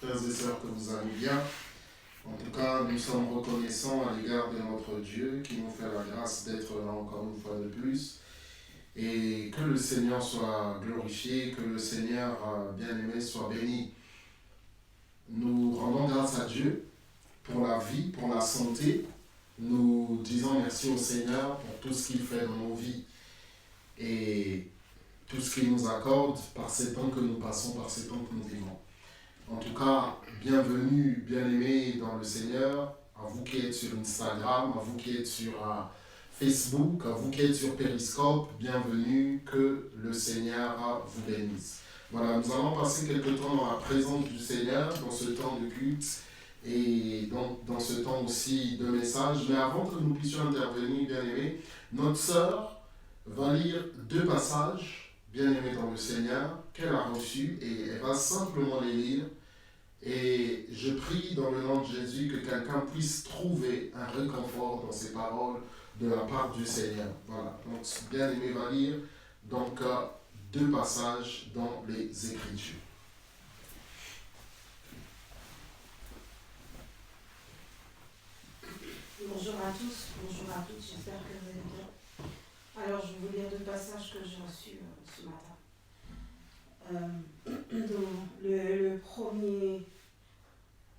frères et sœurs, que vous allez bien. En tout cas, nous sommes reconnaissants à l'égard de notre Dieu qui nous fait la grâce d'être là encore une fois de plus. Et que le Seigneur soit glorifié, que le Seigneur bien-aimé soit béni. Nous rendons grâce à Dieu pour la vie, pour la santé. Nous disons merci au Seigneur pour tout ce qu'il fait dans nos vies et tout ce qu'il nous accorde par ces temps que nous passons, par ces temps que nous vivons. En tout cas, bienvenue, bien-aimés dans le Seigneur, à vous qui êtes sur Instagram, à vous qui êtes sur Facebook, à vous qui êtes sur Periscope, bienvenue, que le Seigneur vous bénisse. Voilà, nous allons passer quelques temps dans la présence du Seigneur, dans ce temps de culte et dans ce temps aussi de message. Mais avant que nous puissions intervenir, bien-aimés, notre sœur va lire 2 passages, bien-aimés dans le Seigneur, qu'elle a reçus et elle va simplement les lire. Et je prie dans le nom de Jésus que quelqu'un puisse trouver un réconfort dans ces paroles de la part du Seigneur. Voilà, donc bien-aimé va lire donc 2 passages dans les Écritures. Bonjour à tous, bonjour à toutes, j'espère que vous allez bien. Alors je vais vous lire 2 passages que j'ai reçus ce matin. Donc, le premier,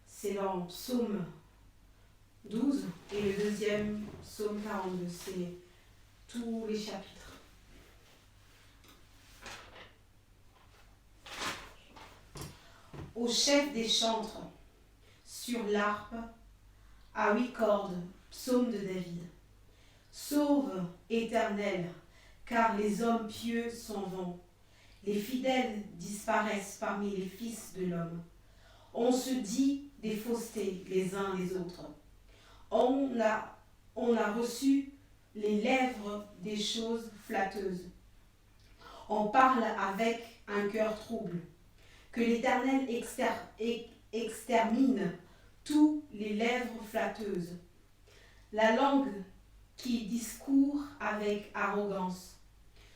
c'est dans Psaume 12 et le deuxième, Psaume 42, c'est tous les chapitres. Au chef des chantres, sur l'harpe, à 8 cordes, psaume de David. Sauve, Éternel, car les hommes pieux s'en vont. Les fidèles disparaissent parmi les fils de l'homme. On se dit des faussetés les uns les autres. On a reçu les lèvres des choses flatteuses. On parle avec un cœur trouble. Que l'Éternel extermine tous les lèvres flatteuses. La langue qui discourt avec arrogance.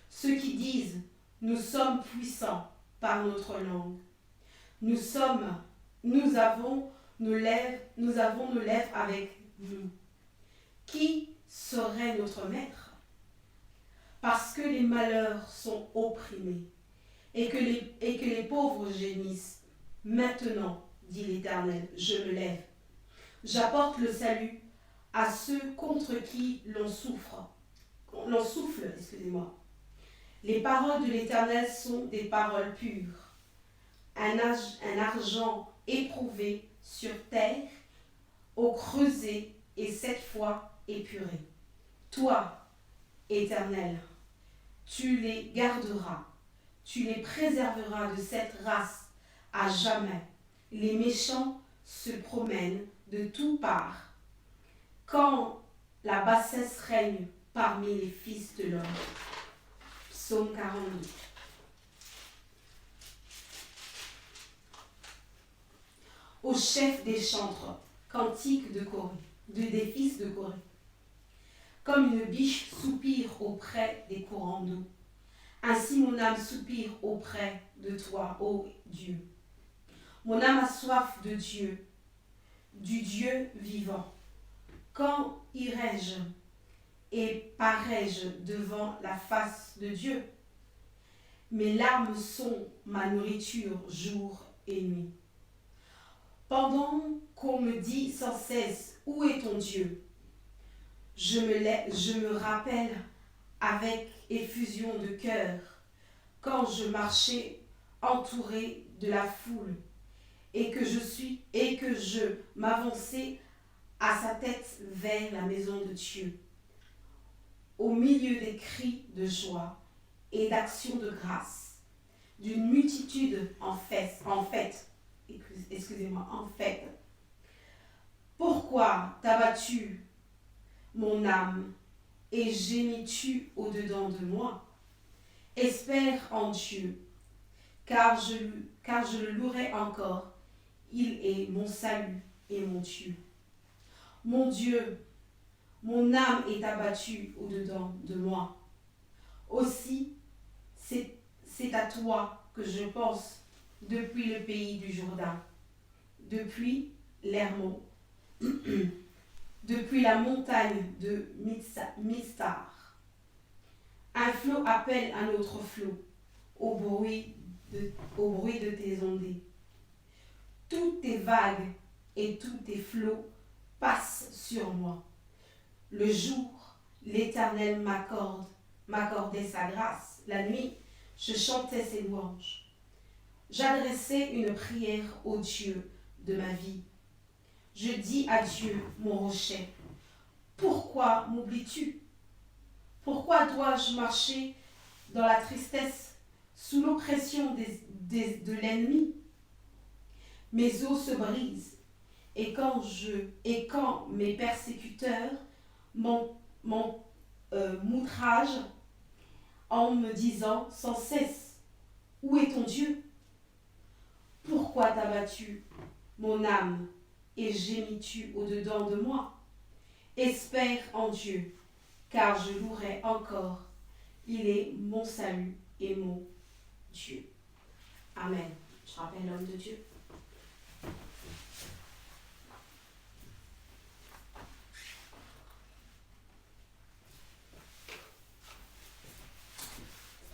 Ceux qui disent « Nous sommes puissants par notre langue. Nous avons nos lèvres avec nous. Qui serait notre maître? Parce que les malheurs sont opprimés et que les pauvres gémissent. Maintenant, dit l'Éternel, je me lève. J'apporte le salut à ceux contre qui l'on souffle. Les paroles de l'Éternel sont des paroles pures, un argent éprouvé sur terre, au creuset et 7 fois épuré. Toi, Éternel, tu les garderas, tu les préserveras de cette race à jamais. Les méchants se promènent de toutes parts, quand la bassesse règne parmi les fils de l'homme. Psaume 42. Au chef des chantres, cantique de Corée, des fils de Corée. Comme une biche soupire auprès des courants d'eau, ainsi mon âme soupire auprès de toi, ô Dieu. Mon âme a soif de Dieu, du Dieu vivant. Quand irai-je et parai-je devant la face de Dieu? Mes larmes sont ma nourriture jour et nuit. Pendant qu'on me dit sans cesse, où est ton Dieu? Je me rappelle avec effusion de cœur, quand je marchais entouré de la foule, et que je m'avançais à sa tête vers la maison de Dieu, au milieu des cris de joie et d'actions de grâce, d'une multitude en fête. Pourquoi t'abattu mon âme et gémis-tu au-dedans de moi? Espère en Dieu, car je le louerai encore. Il est mon salut et mon Dieu. Mon Dieu, mon âme est abattue au-dedans de moi. Aussi, c'est à toi que je pense depuis le pays du Jourdain. depuis l'Hermon, depuis la montagne de Mistar. Un flot appelle un autre flot au bruit de tes ondées. Toutes tes vagues et tous tes flots passent sur moi. Le jour, l'Éternel m'accordait sa grâce. La nuit, je chantais ses louanges. J'adressais une prière au Dieu de ma vie. Je dis à Dieu, mon rocher, pourquoi m'oublies-tu? Pourquoi dois-je marcher dans la tristesse, sous l'oppression de l'ennemi? Mes os se brisent, et quand mes persécuteurs m'outragent en me disant sans cesse, où est ton Dieu? Pourquoi t'as battu mon âme et gémis-tu au-dedans de moi? Espère en Dieu, car je louerai encore. Il est mon salut et mon Dieu. Amen. Je rappelle l'homme de Dieu.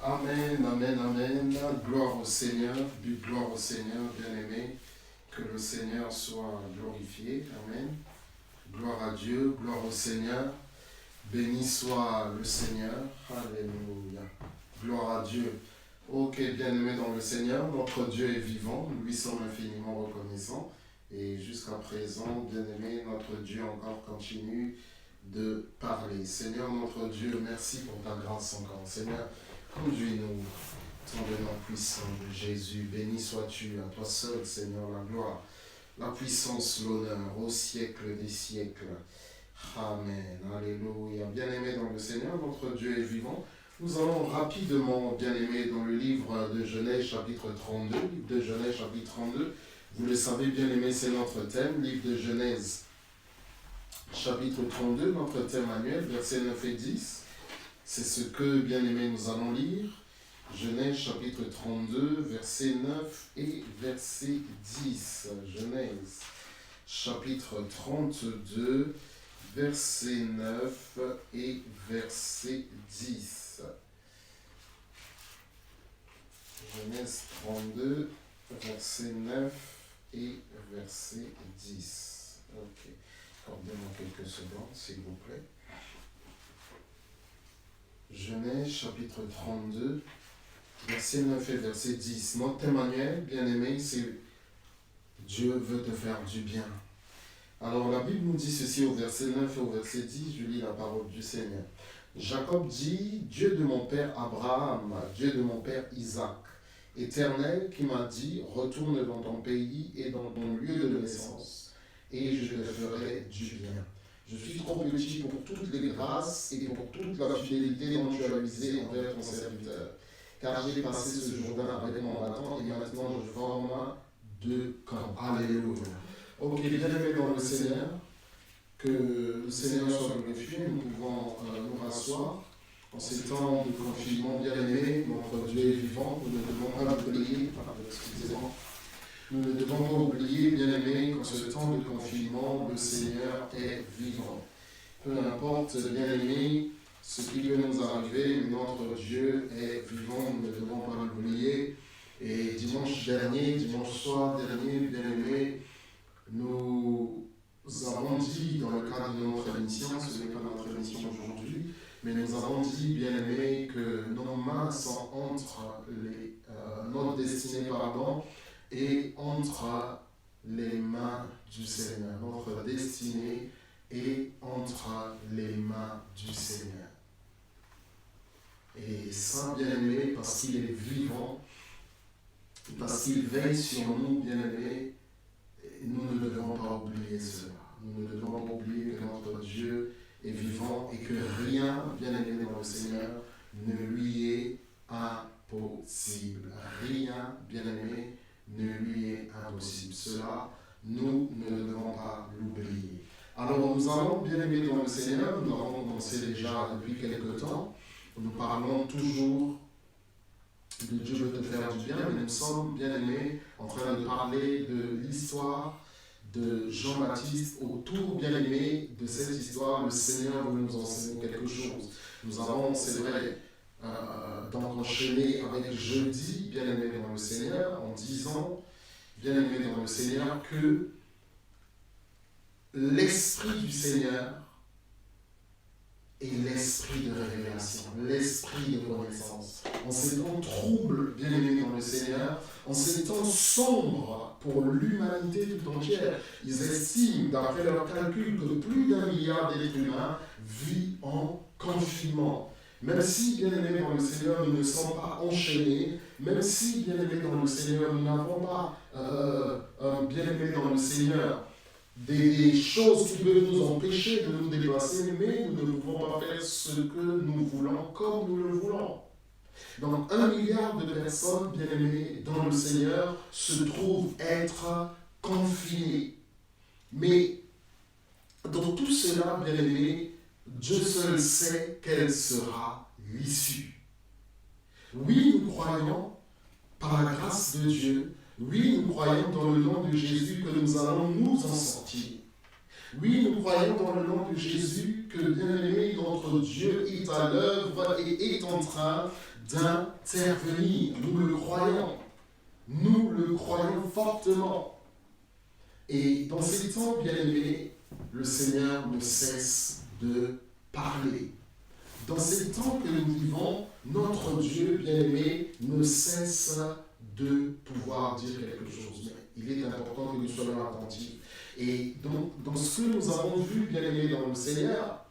Amen, amen, amen. Gloire au Seigneur, gloire au Seigneur, bien-aimé. Que le Seigneur soit glorifié. Amen. Gloire à Dieu, gloire au Seigneur. Béni soit le Seigneur. Alléluia. Gloire à Dieu. Ok, bien-aimé dans le Seigneur, notre Dieu est vivant, nous lui sommes infiniment reconnaissants. Et jusqu'à présent, bien-aimé, notre Dieu encore continue de parler. Seigneur, notre Dieu, merci pour ta grâce encore. Seigneur, conduis-nous, ton nom puissant de Jésus. Béni sois-tu, à toi seul, Seigneur, la gloire, la puissance, l'honneur, au siècle des siècles. Amen. Alléluia. Bien-aimé dans le Seigneur, notre Dieu est vivant. Nous allons rapidement, bien-aimé, dans le livre de Genèse, chapitre 32. Livre de Genèse, chapitre 32. Vous le savez, bien-aimé, c'est notre thème. Livre de Genèse, chapitre 32, notre thème annuel, versets 9 et 10. C'est ce que, bien-aimés, nous allons lire. Genèse chapitre 32, verset 9 et verset 10. Genèse chapitre 32, verset 9 et verset 10. Genèse 32, verset 9 et verset 10. Ok. Accordez-moi quelques secondes, s'il vous plaît. Genèse chapitre 32, verset 9 et verset 10. Notre thème annuel, bien-aimé, c'est Dieu veut te faire du bien. Alors la Bible nous dit ceci au verset 9 et au verset 10, je lis la parole du Seigneur. Jacob dit, Dieu de mon père Abraham, Dieu de mon père Isaac, Éternel qui m'a dit, retourne dans ton pays et dans ton lieu de naissance, et je te ferai du bien. Je suis trop petit pour toutes les grâces et pour toute la fidélité dont tu as usé envers ton serviteur. Car j'ai passé ce Jourdain avec mon bâton et maintenant je forme deux camps. Alléluia. Ok, bien-aimés dans le Seigneur, que le Seigneur soit glorifié, nous pouvons nous rasseoir. En ces temps de confinement, bien-aimés, notre Dieu est vivant, nous ne devons pas l'oublier. Excusez-moi. Nous ne devons pas oublier, bien-aimés, qu'en ce temps de confinement, le Seigneur est vivant. Peu importe, bien-aimés, ce qui peut nous arriver, notre Dieu est vivant, nous ne devons pas l'oublier. Et dimanche soir dernier, bien-aimés, nous avons dit, dans le cadre de notre émission, ce n'est pas notre émission aujourd'hui, mais nous avons dit, bien-aimés, que nos mains sont entre notre destinée, et entre les mains du Seigneur. Notre destinée est entre les mains du Seigneur. Et Saint bien-aimé, parce qu'il est vivant, parce qu'il veille sur nous, bien-aimés, nous ne devons pas oublier cela. Nous ne devons pas oublier que notre Dieu est vivant et que rien, bien-aimé dans le Seigneur, ne lui est impossible. Rien, bien-aimé, ne lui est impossible. Cela, nous ne devons pas l'oublier. Alors nous allons, bien-aimés dans le Seigneur, nous avons commencé déjà depuis quelque temps, nous parlons toujours de Dieu veut te faire du bien, mais nous sommes, bien aimés, en train de parler de l'histoire de Jean-Baptiste. Autour, bien aimé, de cette histoire, le Seigneur veut nous enseigner quelque chose. Nous avons, c'est vrai, donc enchaîné avec jeudi, bien aimé dans le Seigneur, en disant, bien aimé dans le Seigneur, que l'Esprit du Seigneur est l'esprit de révélation, l'esprit de connaissance. En ces temps troubles, bien aimés dans le Seigneur, en ces temps sombres pour l'humanité tout entière, ils estiment, d'après leurs calculs, que plus d'1 milliard d'êtres humains vivent en confinement. Même si, bien aimés dans le Seigneur, nous ne sommes pas enchaînés, même si, bien aimés dans le Seigneur, nous n'avons pas, bien aimés dans le Seigneur, des choses qui peuvent nous empêcher de nous déplacer, mais nous ne pouvons pas faire ce que nous voulons comme nous le voulons. Donc 1 milliard de personnes, bien aimées dans le Seigneur, se trouvent être confinées. Mais dans tout cela, bien aimés, Dieu seul sait quelle sera l'issue. Oui, nous croyons, par la grâce de Dieu, oui, nous croyons dans le nom de Jésus que nous allons nous en sortir. Oui, nous croyons dans le nom de Jésus que, bien-aimé, notre Dieu est à l'œuvre et est en train d'intervenir. Nous le croyons. Nous le croyons fortement. Et dans ces temps, bien-aimés, le Seigneur ne cesse de parler. Dans ces temps que nous vivons, notre Dieu, bien-aimé, ne cesse de pouvoir dire quelque chose. Mais il est important que nous soyons attentifs. Et donc, dans ce que nous avons vu, bien-aimé, dans le Seigneur,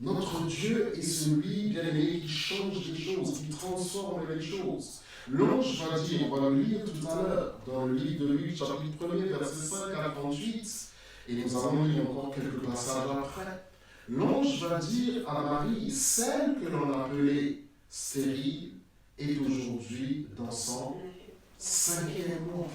notre Dieu est celui, bien-aimé, qui change les choses, qui transforme les choses. L'ange va dire, on va le lire tout à l'heure, dans le livre de Luc, chapitre 1er, verset 5 à 38, et nous allons lire encore quelques passages après. L'ange va dire à Marie, celle que l'on appelait stérile, est aujourd'hui dans son 5e mois.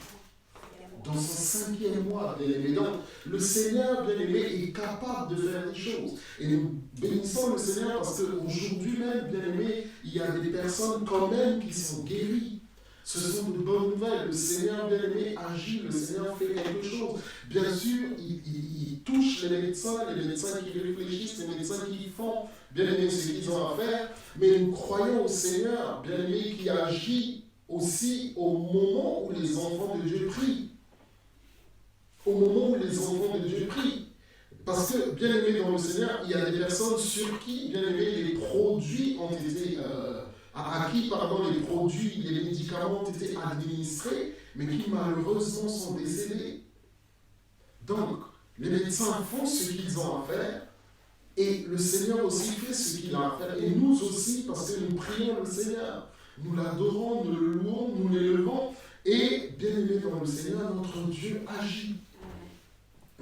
Dans son 5e mois, bien-aimé. Donc, le Seigneur, bien-aimé, est capable de faire des choses. Et nous bénissons le Seigneur parce qu'aujourd'hui même, bien-aimé, il y a des personnes quand même qui sont guéries. Ce sont de bonnes nouvelles. Le Seigneur, bien-aimé, agit, le Seigneur fait quelque chose. Bien sûr, il touche les médecins qui réfléchissent, les médecins qui font, bien-aimé, ce qu'ils ont à faire. Mais nous croyons au Seigneur, bien-aimé, qui agit aussi au moment où les enfants de Dieu prient. Au moment où les enfants de Dieu prient. Parce que, bien aimé dans le Seigneur, il y a des personnes sur qui, bien aimé, les produits ont été, à qui, les produits, les médicaments ont été administrés, mais qui malheureusement sont décédés. Donc, les médecins font ce qu'ils ont à faire, et le Seigneur aussi fait ce qu'il a à faire, et nous aussi, parce que nous prions le Seigneur. Nous l'adorons, nous le louons, nous l'élevons, et, bien aimé dans le Seigneur, notre Dieu agit.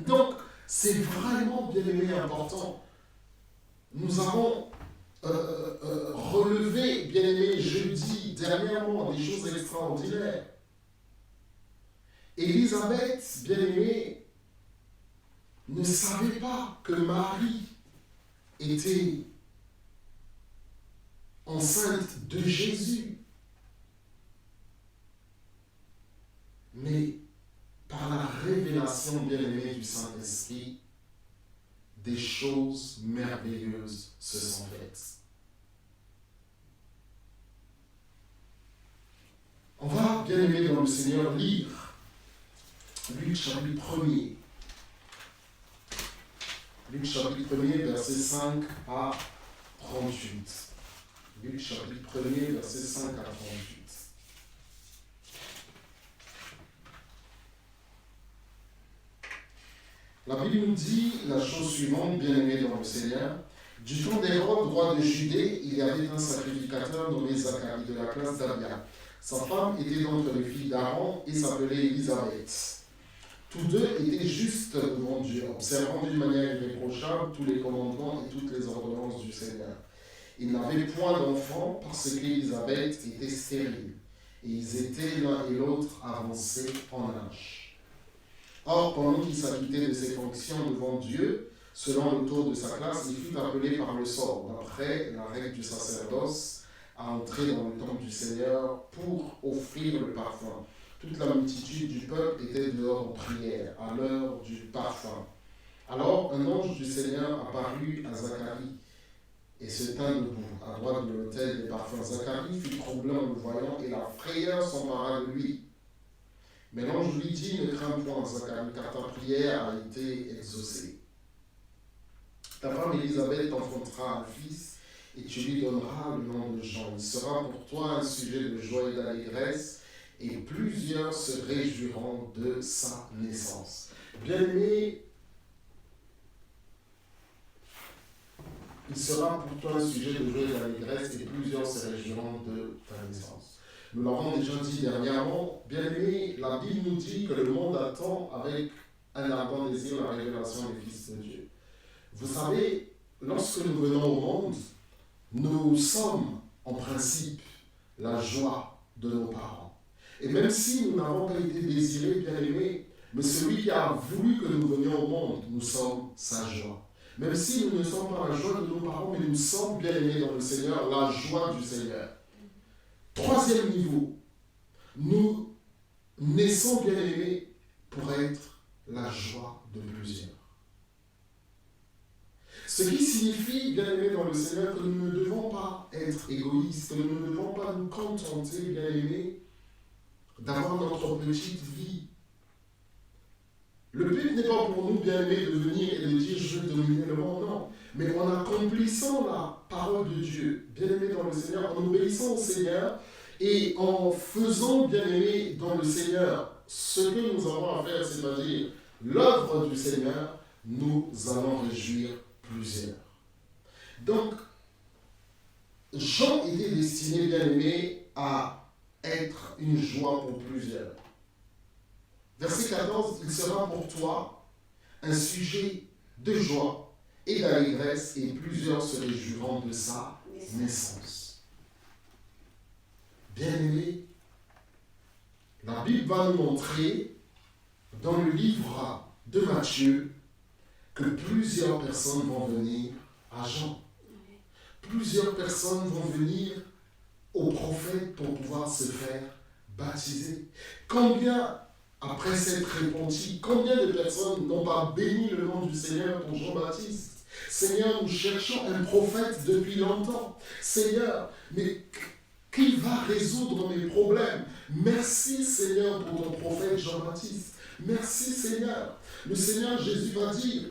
Donc, c'est vraiment, bien aimé, important. Nous avons relevé, bien aimé, jeudi, dernièrement, des choses extraordinaires. Élisabeth, bien aimée, ne savait pas que Marie était enceinte de Jésus. Mais par la révélation bien-aimée du Saint-Esprit, des choses merveilleuses se sont faites. On va, bien-aimé dans le Seigneur, lire Luc chapitre 1er. Luc chapitre 1er, verset 5 à 38. Luc chapitre 1er, verset 5 à 38. La Bible nous dit la chose suivante, bien-aimé dans le Seigneur. Du temps d'Hérode, roi de Judée, il y avait un sacrificateur nommé Zacharie de la classe d'Abia. Sa femme était d'entre les filles d'Aaron et s'appelait Élisabeth. Tous deux étaient justes devant Dieu, observant d'une manière irréprochable tous les commandements et toutes les ordonnances du Seigneur. Ils n'avaient point d'enfants parce qu'Élisabeth était stérile, et ils étaient l'un et l'autre avancés en âge. Or, pendant qu'il s'acquittait de ses fonctions devant Dieu, selon le taux de sa classe, il fut appelé par le sort, d'après la règle du sacerdoce, à entrer dans le temple du Seigneur pour offrir le parfum. Toute la multitude du peuple était dehors en prière, à l'heure du parfum. Alors un ange du Seigneur apparut à Zacharie et se tint debout, à droite de l'autel des parfums. Zacharie fut troublant en le voyant, et la frayeur s'empara de lui. Mais l'ange lui dit, ne crains point, Zacharie, car ta prière a été exaucée. Ta femme Élisabeth enfantera un fils, et tu lui donneras le nom de Jean. Il sera pour toi un sujet de joie et d'allégresse, et plusieurs se réjouiront de sa naissance. Bien-aimé, il sera pour toi un sujet de joie et d'allégresse, et plusieurs se réjouiront de ta naissance. Nous l'avons déjà dit dernièrement, bien-aimé, la Bible nous dit que le monde attend avec un ardent désir la révélation des fils de Dieu. Vous savez, lorsque nous venons au monde, nous sommes en principe la joie de nos parents. Et même si nous n'avons pas été désirés, bien-aimés, mais celui qui a voulu que nous venions au monde, nous sommes sa joie. Même si nous ne sommes pas la joie de nos parents, mais nous sommes bien-aimés dans le Seigneur, la joie du Seigneur. Troisième niveau, nous naissons bien-aimés pour être la joie de plusieurs. Ce qui signifie, bien-aimés dans le Seigneur, que nous ne devons pas être égoïstes, que nous ne devons pas nous contenter, bien-aimés, d'avoir notre petite vie. Le but n'est pas pour nous, bien-aimés, de venir et de dire « je veux dominer le monde », non. Mais en accomplissant la parole de Dieu, bien-aimés dans le Seigneur, en obéissant au Seigneur et en faisant, bien-aimés dans le Seigneur, ce que nous avons à faire, c'est-à-dire l'œuvre du Seigneur, nous allons réjouir plusieurs. Donc, Jean était destiné, bien-aimé, à être une joie pour plusieurs. Verset 14, il sera pour toi un sujet de joie et d'allégresse, et plusieurs se réjouiront de sa naissance. Bien-aimé, la Bible va nous montrer dans le livre de Matthieu que plusieurs personnes vont venir à Jean. Plusieurs personnes vont venir au prophète pour pouvoir se faire baptiser. Combien, après s'être répandu, combien de personnes n'ont pas béni le nom du Seigneur pour Jean-Baptiste? Seigneur, nous cherchons un prophète depuis longtemps. Seigneur, mais qui va résoudre mes problèmes? Merci Seigneur pour ton prophète Jean-Baptiste. Merci Seigneur. Le Seigneur Jésus va dire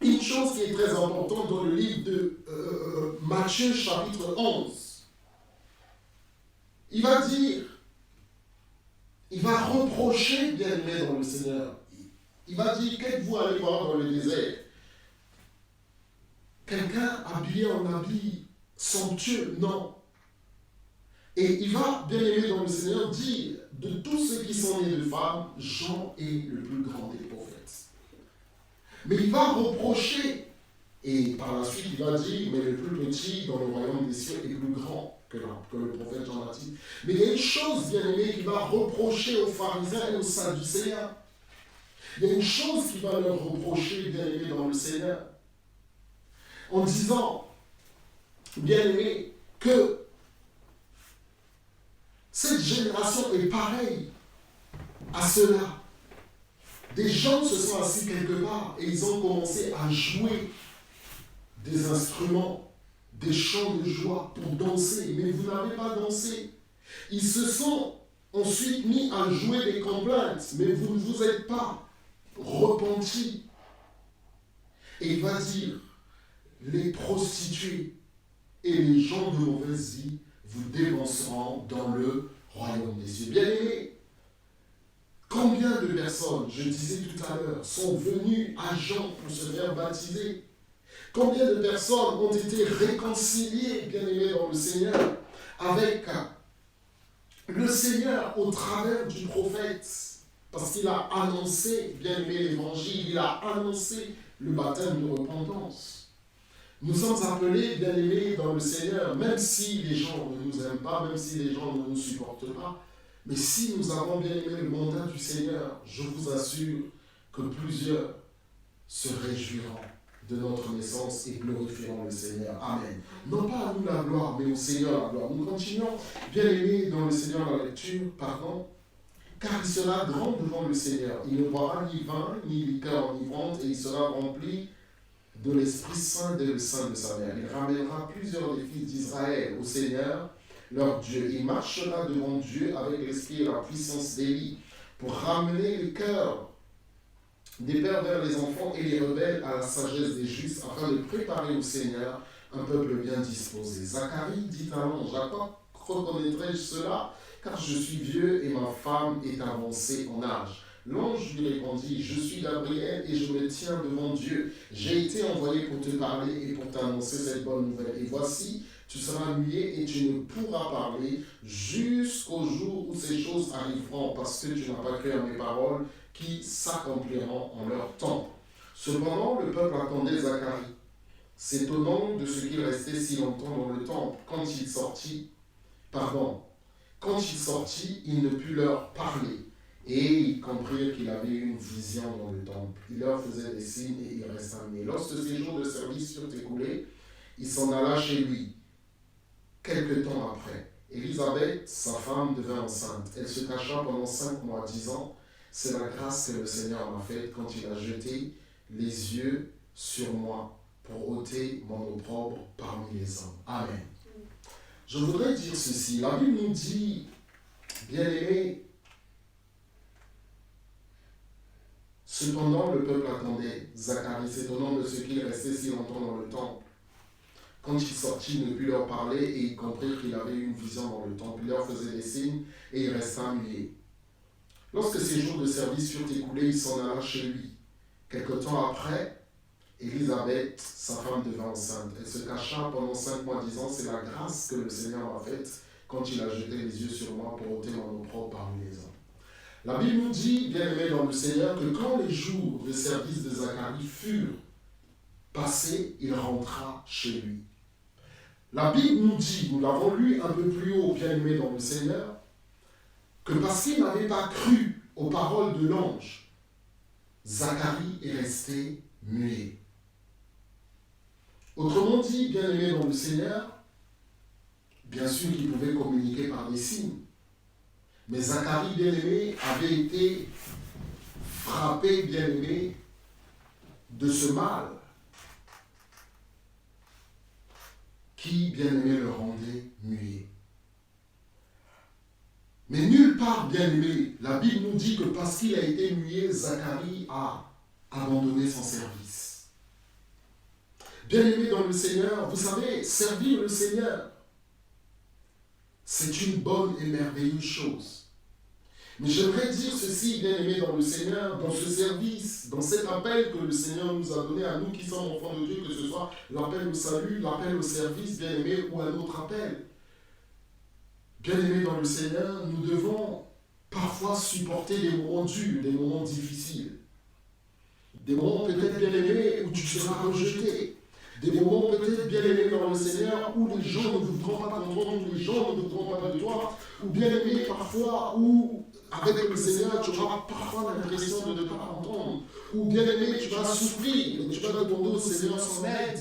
une chose qui est très importante dans le livre de Matthieu chapitre 11. Il va dire, il va reprocher, bien-aimé dans le Seigneur. Il va dire, qu'êtes-vous allé voir dans le désert? Quelqu'un habillé en habit somptueux? Non. Et il va, bien-aimé dans le Seigneur, dire, de tous ceux qui sont nés de femmes, Jean est le plus grand des prophètes. Mais il va reprocher, et par la suite il va dire, mais le plus petit dans le royaume des cieux est plus grand que le prophète Jean-Baptiste. Mais il y a une chose, bien-aimé, qu'il va reprocher aux pharisiens et aux sadducéens. Il y a une chose qu'il va leur reprocher, bien-aimé, dans le Seigneur, en disant, bien-aimé, que cette génération est pareille à cela. Des gens se sont assis quelque part et ils ont commencé à jouer des instruments, des chants de joie pour danser, mais vous n'avez pas dansé. Ils se sont ensuite mis à jouer des complaintes, mais vous ne vous êtes pas repentis. Et il va dire, les prostituées et les gens de mauvaise vie vous dévanceront dans le royaume des cieux. Bien-aimés, combien de personnes, je disais tout à l'heure, sont venues à Jean pour se faire baptiser? Combien de personnes ont été réconciliées, bien-aimées dans le Seigneur, avec le Seigneur au travers du prophète? Parce qu'il a annoncé, bien-aimé, l'évangile, il a annoncé le baptême de repentance. Nous sommes appelés, bien-aimés, dans le Seigneur, même si les gens ne nous aiment pas, même si les gens ne nous supportent pas, mais si nous avons bien aimé le mandat du Seigneur, je vous assure que plusieurs se réjouiront de notre naissance et glorifierons le Seigneur. Amen. Non pas à nous la gloire, mais au Seigneur la gloire. Nous continuons, bien aimés dans le Seigneur, la lecture, pardon. Car il sera grand devant le Seigneur. Il ne boira ni vin, ni liqueur enivrante, et il sera rempli de l'Esprit Saint dès le sein de sa mère. Il ramènera plusieurs des fils d'Israël au Seigneur, leur Dieu. Il marchera devant Dieu avec l'esprit et la puissance d'Élie pour ramener le cœur des pères vers les enfants et les rebelles à la sagesse des justes, afin de préparer au Seigneur un peuple bien disposé. Zacharie dit à l'ange, à quoi reconnaîtrai-je cela, car je suis vieux et ma femme est avancée en âge. L'ange lui répondit, je suis Gabriel et je me tiens devant Dieu. J'ai été envoyé pour te parler et pour t'annoncer cette bonne nouvelle. Et voici, tu seras muet et tu ne pourras parler jusqu'au jour où ces choses arriveront, parce que tu n'as pas cru à mes paroles qui s'accompliront en leur temps. Cependant, le peuple attendait Zacharie, s'étonnant de ce qu'il restait si longtemps dans le temple. Quand il sortit, il ne put leur parler. Et ils comprirent qu'il avait eu une vision dans le temple. Il leur faisait des signes et il resta muet. Lorsque ces jours de service furent écoulés, il s'en alla chez lui. Quelque temps après, Élisabeth, sa femme, devint enceinte. Elle se cacha pendant 5 mois, disant, c'est la grâce que le Seigneur m'a faite quand il a jeté les yeux sur moi pour ôter mon opprobre parmi les hommes. Amen. Je voudrais dire ceci. La Bible nous dit, bien-aimés, cependant le peuple attendait Zacharie, s'étonnant de ce qu'il restait si longtemps dans le temple. Quand il sortit, il ne put leur parler et ils comprirent qu'il avait eu une vision dans le temple. Il leur faisait des signes et il resta muet. Lorsque ces jours de service furent écoulés, il s'en alla chez lui. Quelque temps après, Élisabeth, sa femme, devint enceinte. Elle se cacha pendant 5 mois, disant, c'est la grâce que le Seigneur m'a faite quand il a jeté les yeux sur moi pour ôter mon opprobre parmi les hommes. La Bible nous dit, bien aimé dans le Seigneur, que quand les jours de service de Zacharie furent passés, il rentra chez lui. La Bible nous dit, nous l'avons lu un peu plus haut, bien aimé dans le Seigneur, que parce qu'il n'avait pas cru aux paroles de l'ange, Zacharie est resté muet. Autrement dit, bien aimé dans le Seigneur, bien sûr qu'il pouvait communiquer par des signes, mais Zacharie, bien aimé, avait été frappé, bien aimé, de ce mal qui, bien aimé, le rendait muet. Mais nulle part, bien aimé, la Bible nous dit que parce qu'il a été muet, Zacharie a abandonné son service. Bien aimé dans le Seigneur, vous savez, servir le Seigneur, c'est une bonne et merveilleuse chose. Mais j'aimerais dire ceci, bien aimé dans le Seigneur, dans ce service, dans cet appel que le Seigneur nous a donné à nous qui sommes enfants de Dieu, que ce soit l'appel au salut, l'appel au service, bien aimé, ou un autre appel. Bien aimé dans le Seigneur, nous devons parfois supporter des moments durs, des moments difficiles. Des moments peut-être bien aimés où tu seras rejeté. Des moments peut-être bien aimés dans le Seigneur où les gens ne voudront pas t'entendre, où les gens ne voudront pas de toi. Ou bien aimé parfois où avec le Seigneur tu auras parfois l'impression de ne pas entendre. Ou bien aimé tu vas souffrir et tu vas demander au Seigneur son aide.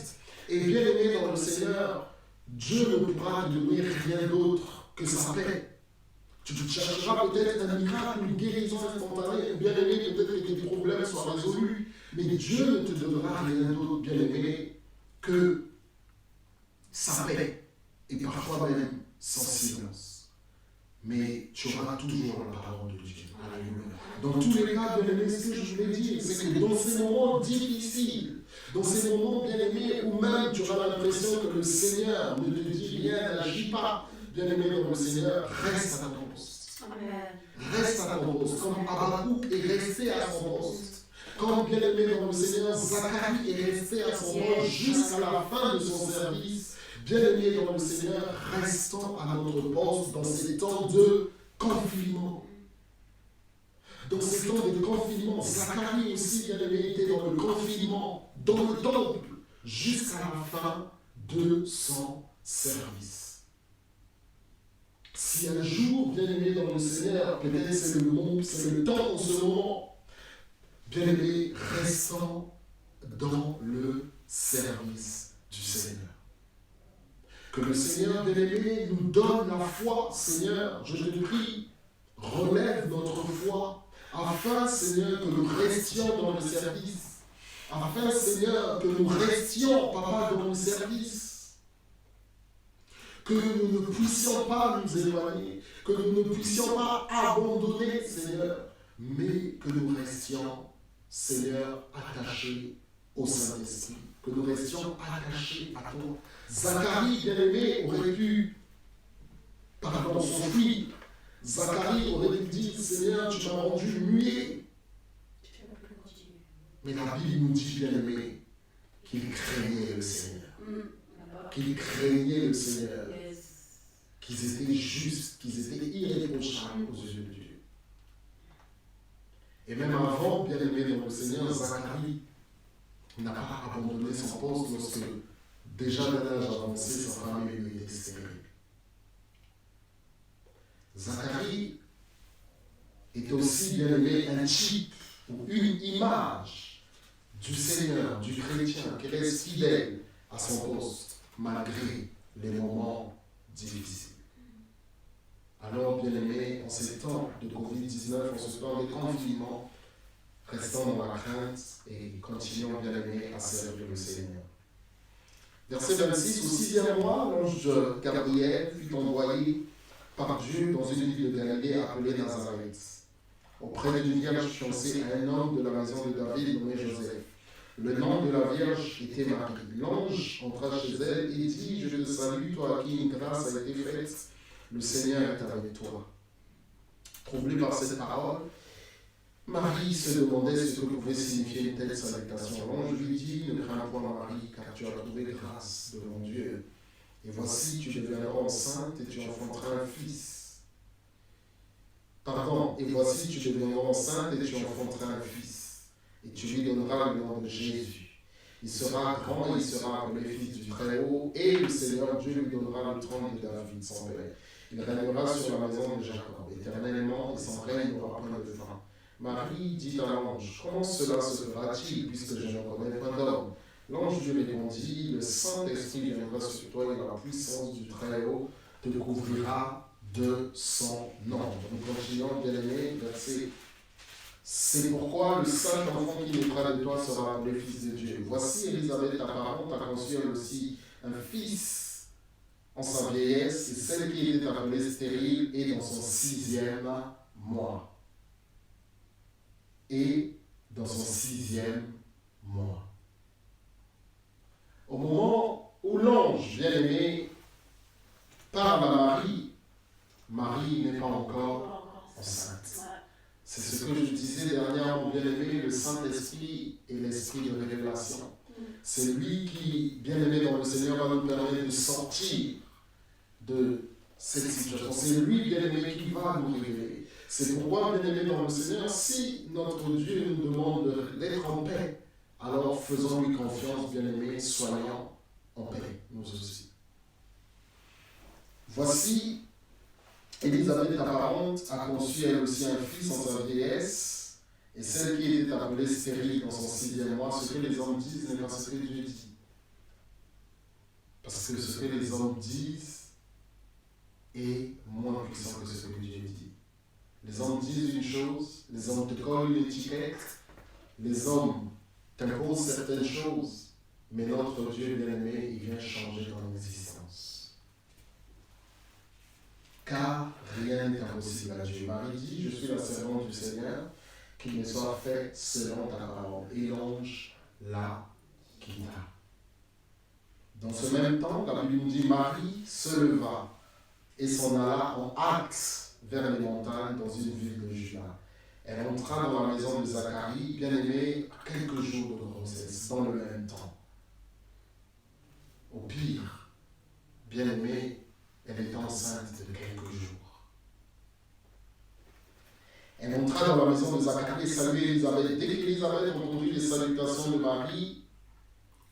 Et bien aimé dans le Seigneur, Dieu ne pourra te donner rien d'autre que sa paix. Tu chercheras peut-être un miracle, une guérison instantanée, bien aimé, peut-être que tes problèmes soient résolus, mais Dieu ne te donnera rien d'autre, bien aimé, que sa paix, et parfois même son silence. Mais tu auras toujours la parole de Dieu. Alléluia. Dans tous les cas, bien aimé, ce que je voulais dire, c'est que dans ces moments difficiles, dans ces moments, bien aimés, où même tu auras l'impression que le Seigneur ne te dit rien, n'agit pas, bien aimé dans le Seigneur, reste à ton poste. Reste à ton poste. Comme Habakkuk est resté à son poste. Comme bien aimé dans le Seigneur, Zacharie est resté à son poste jusqu'à la fin de son service. Bien aimé dans le Seigneur, restons à notre poste dans ces temps de confinement. Dans ces temps de confinement, Zacharie aussi, bien aimé, était dans le confinement, dans le temple, jusqu'à la fin de son service. Si un jour, bien aimé dans le Seigneur, peut-être c'est le temps en ce moment, bien aimé, restons dans le service du Seigneur. Que le Seigneur bien-aimé nous donne la foi, Seigneur, je te prie, relève notre foi, afin, Seigneur, que nous restions dans le service, afin, Seigneur, que nous restions, Papa, dans le service, que nous ne puissions pas nous éloigner, que nous ne puissions pas abandonner, Seigneur, mais que nous restions, Seigneur, attachés au Saint-Esprit, que nous restions attachés à toi. Zacharie, bien-aimé, aurait pu, s'enfuir. Zacharie aurait pu dire, Seigneur, tu m'as rendu muet. Mais la Bible nous dit, bien-aimé, qu'il craignait le Seigneur. Qu'il craignait le Seigneur. Qu'ils étaient justes, qu'ils étaient irréprochables aux yeux de Dieu. Et même avant, bien-aimé dans le Seigneur, Zacharie n'a pas abandonné son poste lorsque, déjà d'un âge avancé, sa femme lui était stérile. Zacharie est aussi, bien-aimé, un type ou une image du Seigneur, du chrétien, qui reste fidèle à son poste, malgré les moments difficiles. Alors, bien-aimé, en ces temps de Covid-19, en ce temps de confinement, restons dans la crainte et continuons, bien-aimé, à servir le Seigneur. Verset 26, au 6e mois, l'ange Gabriel fut envoyé par Dieu dans une ville de Galilée appelée Nazareth, auprès d'une vierge fiancée à un homme de la maison de David nommé Joseph. Le nom de la vierge était Marie. L'ange entra chez elle et dit, je te salue, toi à qui une grâce a été faite, le Seigneur est avec toi. Troublée par cette parole, Marie se demandait ce que pouvait signifier une telle salutation. L'ange lui dit, ne crains point Marie, car tu as trouvé grâce devant Dieu. Et voici, tu deviendras enceinte et tu enfanteras un fils. Et voici, tu deviendras enceinte et tu enfanteras un fils. Et tu lui donneras le nom de Jésus. Il sera grand et il sera appelé fils du Très-Haut. Et le Seigneur Dieu lui donnera le trône de David, son père. Il régnera sur la maison de Jacob éternellement et son règne n'aura point de fin. Marie dit à l'ange, comment cela se fera-t-il puisque je ne connais pas d'homme? L'ange lui répondit, le Saint-Esprit viendra sur toi et la puissance du Très-Haut te couvrira de son ombre. Nous continuons, bien-aimés, verset. C'est pourquoi le saint enfant qui naîtra de toi sera appelé fils de Dieu. Voici Élisabeth, ta parente, a conçu elle aussi un fils en sa vieillesse, et celle qui était appelée stérile est dans son 6e mois. Et dans son 6e mois. Au moment où l'ange bien-aimé parle à Marie, Marie n'est pas encore enceinte. C'est ce que je disais dernièrement, bien-aimé, le Saint-Esprit et l'Esprit de révélation. C'est lui qui, bien-aimé dans le Seigneur, va nous permettre de sortir de cette situation. C'est lui, bien-aimé, qui va nous révéler. C'est pourquoi, bien-aimé dans le Seigneur, si notre Dieu nous demande d'être en paix, alors faisons-lui confiance, bien-aimé, soyons en paix, nous aussi. Voici, Élisabeth, ta parente, a conçu elle aussi un fils en sa vieillesse, et celle qui était appelée stérile dans son 6e mois, ce que les hommes disent n'est pas ce que Dieu dit. Parce que ce que les hommes disent est moins puissant que ce que Dieu dit. Les hommes disent une chose, les hommes te collent une étiquette, les hommes t'imposent certaines choses, mais notre Dieu bien-aimé, il vient changer ton existence. Car rien n'est impossible à Dieu. Marie dit, je suis la servante du Seigneur, qu'il me soit fait selon ta parole. Et l'ange la quitta. Dans ce même temps, la Bible nous dit, Marie se leva et s'en alla en hâte vers les montagnes dans une ville de Juda. Elle entra dans la maison de Zacharie, bien-aimé, à quelques jours de grossesse, dans le même temps. Au pire, bien-aimé, elle était enceinte de quelques jours. Elle entra dans la maison de Zacharie et salua Élisabeth. Dès qu'Élisabeth entendit les salutations de Marie,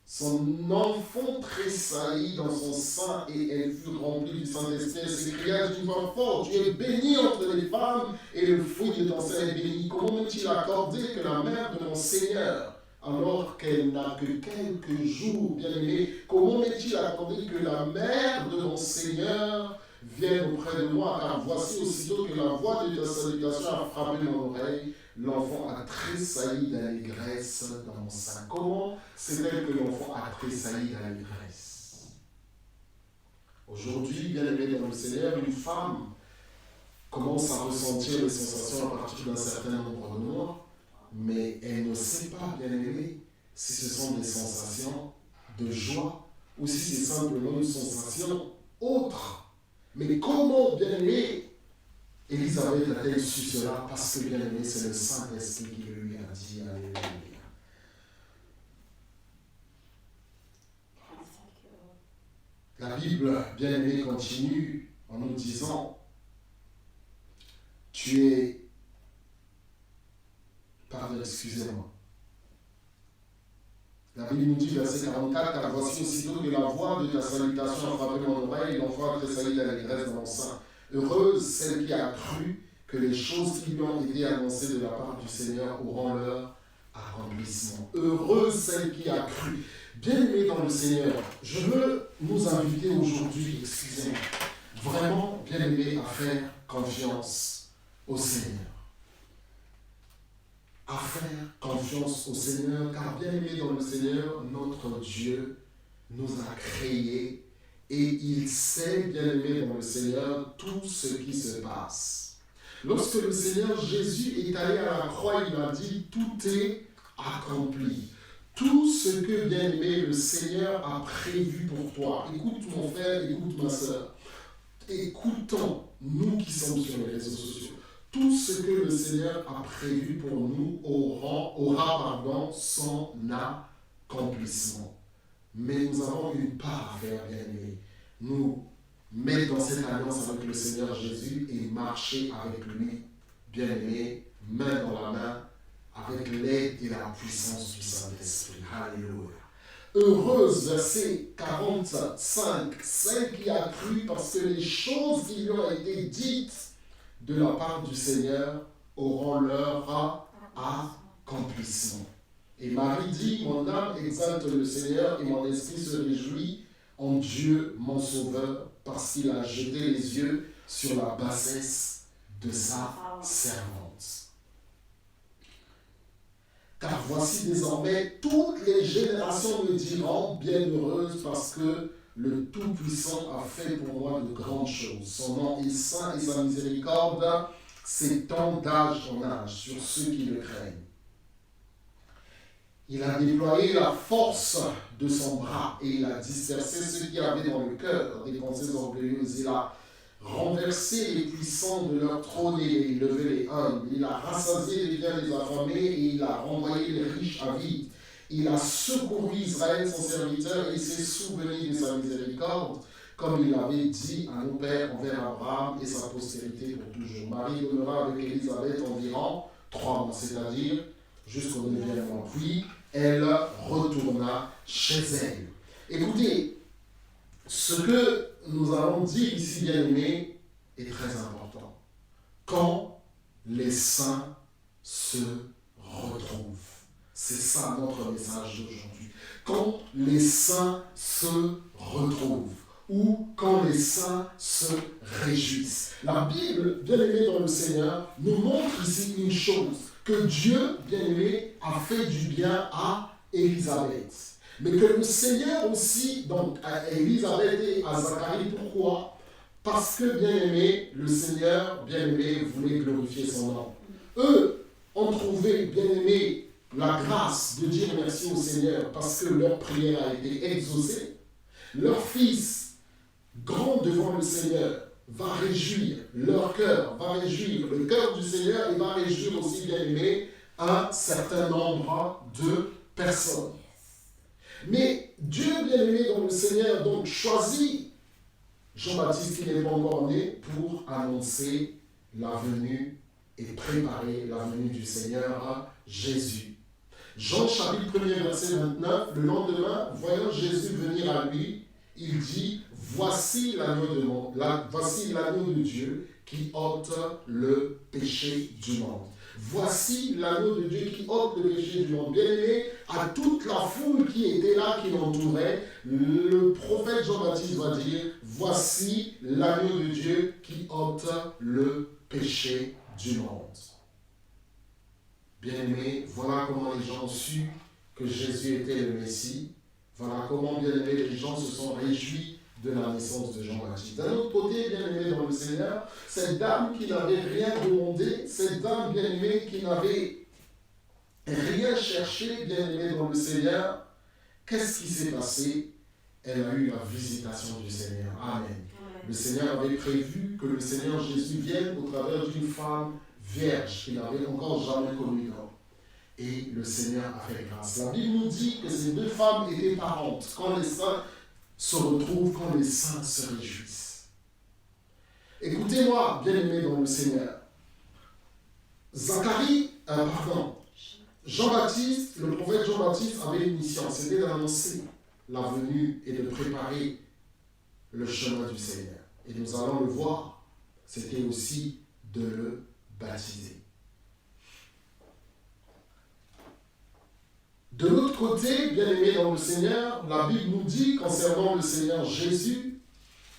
son enfant tressaillit dans son sein et elle fut remplie du Saint-Esprit. Elle s'écria d'une voix forte, tu es bénie entre les femmes et le fruit de ton sein est béni. Comment m'est-il accordé que la mère de mon Seigneur alors qu'elle n'a que quelques jours, bien-aimé? Comment m'est-il attendu que la mère de mon Seigneur vienne auprès de moi? Car voici aussitôt que la voix de ta salutation a frappé mon oreille, l'enfant a tressailli d'allégresse dans mon sein. Comment c'est-elle que l'enfant a tressailli d'allégresse? Aujourd'hui, bien-aimé dans le Seigneur, une femme commence à ressentir les sensations à partir d'un certain nombre de mois, mais elle ne sait pas, bien-aimé, si ce sont des sensations de joie ou si c'est simplement une sensation autre. Mais comment, bien-aimé, Élisabeth a-t-elle su cela? Parce que, bien-aimé, c'est le Saint-Esprit qui lui a dit, alléluia. La Bible, bien-aimé, continue en nous disant, tu es... Pardon, excusez-moi. La Bible nous dit, verset 44, car voici aussitôt que la voix de ta salutation a frappé mon oreille, l'enfant a tressailli d'allégresse dans mon sein. Heureuse celle qui a cru que les choses qui lui ont été annoncées de la part du Seigneur auront leur accomplissement. Heureuse celle qui a cru. Bien-aimé dans le Seigneur, je veux nous inviter aujourd'hui, excusez-moi, vraiment, bien-aimé, à faire confiance au Seigneur. À faire confiance au Seigneur, car bien-aimé dans le Seigneur, notre Dieu nous a créés et il sait, bien-aimé dans le Seigneur, tout ce qui se passe. Lorsque le Seigneur Jésus est allé à la croix, il a dit, tout est accompli. Tout ce que, bien-aimé, le Seigneur a prévu pour toi. Écoute mon frère, écoute ma soeur. Écoutons, nous qui sommes sur les réseaux sociaux. Tout ce que le Seigneur a prévu pour nous aura son accomplissement. Mais nous avons une part à faire, bien-aimé. Nous mettre dans cette alliance avec le Seigneur Jésus et marcher avec lui, bien-aimé, main dans la main, avec l'aide et la puissance du Saint-Esprit. Alléluia. Heureuse, verset 45, celle qui a cru parce que les choses qui lui ont été dites de la part du Seigneur auront leur accomplissement. Et Marie dit, mon âme exalte le Seigneur et mon esprit se réjouit en Dieu mon Sauveur parce qu'il a jeté les yeux sur la bassesse de sa servante. Car voici désormais toutes les générations me diront bienheureuse parce que le Tout-Puissant a fait pour moi de grandes choses. Son nom est saint et sa miséricorde s'étend d'âge en âge sur ceux qui le craignent. Il a déployé la force de son bras et il a dispersé ceux qui avaient dans le cœur des pensées orgueilleuses. Il a renversé les puissants de leur trône et élevé les humbles. Il a rassasié les biens des affamés et il a renvoyé les riches avides. Il a secouru Israël, son serviteur, et s'est souvenu de sa miséricorde, comme il l'avait dit à nos pères envers Abraham et sa postérité pour toujours. Marie demeura avec Élisabeth environ 3 mois, c'est-à-dire jusqu'au 9e mois. Puis, elle retourna chez elle. Écoutez, ce que nous allons dire ici, bien-aimés, est très important. Quand les saints se retrouvent. C'est ça notre message d'aujourd'hui. Quand les saints se retrouvent ou quand les saints se réjouissent. La Bible, bien-aimée dans le Seigneur, nous montre ici une chose, que Dieu, bien-aimé, a fait du bien à Élisabeth. Mais que le Seigneur aussi, donc à Élisabeth et à Zacharie, pourquoi? Parce que, bien-aimé, le Seigneur, bien-aimé, voulait glorifier son nom. Eux ont trouvé, bien-aimé, la grâce de dire merci au Seigneur parce que leur prière a été exaucée. Leur fils, grand devant le Seigneur, va réjouir leur cœur, va réjouir le cœur du Seigneur et va réjouir aussi, bien-aimé, un certain nombre de personnes. Mais Dieu, bien-aimé dans le Seigneur, donc choisit Jean-Baptiste qui n'est pas encore né pour annoncer la venue et préparer la venue du Seigneur Jésus. Jean chapitre 1er verset 29, le lendemain, voyant Jésus venir à lui, il dit, voici l'agneau de Dieu qui ôte le péché du monde. voici l'agneau de Dieu qui ôte le péché du monde. Bien-aimé, à toute la foule qui était là, qui l'entourait, le prophète Jean-Baptiste va dire, voici l'agneau de Dieu qui ôte le péché du monde. Bien-aimé, voilà comment les gens ont su que Jésus était le Messie. Voilà comment, bien-aimé, les gens se sont réjouis de la naissance de Jean-Baptiste. D'un autre côté, bien-aimé dans le Seigneur, cette dame qui n'avait rien demandé, cette dame, bien-aimée, qui n'avait rien cherché, bien-aimé dans le Seigneur, qu'est-ce qui s'est passé? Elle a eu la visitation du Seigneur. Amen. Le Seigneur avait prévu que le Seigneur Jésus vienne au travers d'une femme vierge qu'il n'avait encore jamais connue d'homme. Et le Seigneur a fait grâce. La Bible nous dit que ces deux femmes étaient parentes. Quand les saints se retrouvent, quand les saints se réjouissent. Écoutez-moi, bien-aimés dans le Seigneur. Jean-Baptiste, le prophète Jean-Baptiste avait une mission, c'était d'annoncer la venue et de préparer le chemin du Seigneur. Et nous allons le voir, c'était aussi de le baptiser. De l'autre côté, bien-aimés dans le Seigneur, la Bible nous dit concernant le Seigneur Jésus,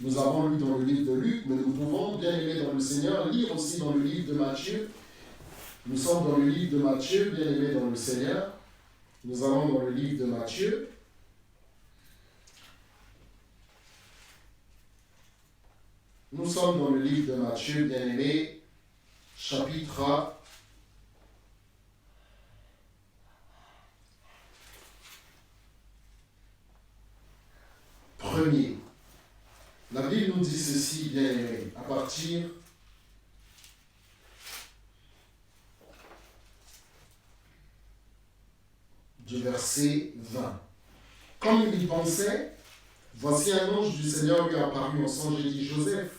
nous avons lu dans le livre de Luc, mais nous pouvons, bien-aimés dans le Seigneur, lire aussi dans le livre de Matthieu. Nous sommes dans le livre de Matthieu, bien-aimés dans le Seigneur. Nous allons dans le livre de Matthieu. Nous sommes dans le livre de Matthieu, bien-aimés, chapitre 1er. La Bible nous dit ceci, bien-aimés, à partir du verset 20. Comme il y pensait, voici un ange du Seigneur lui apparut en songe et dit, Joseph,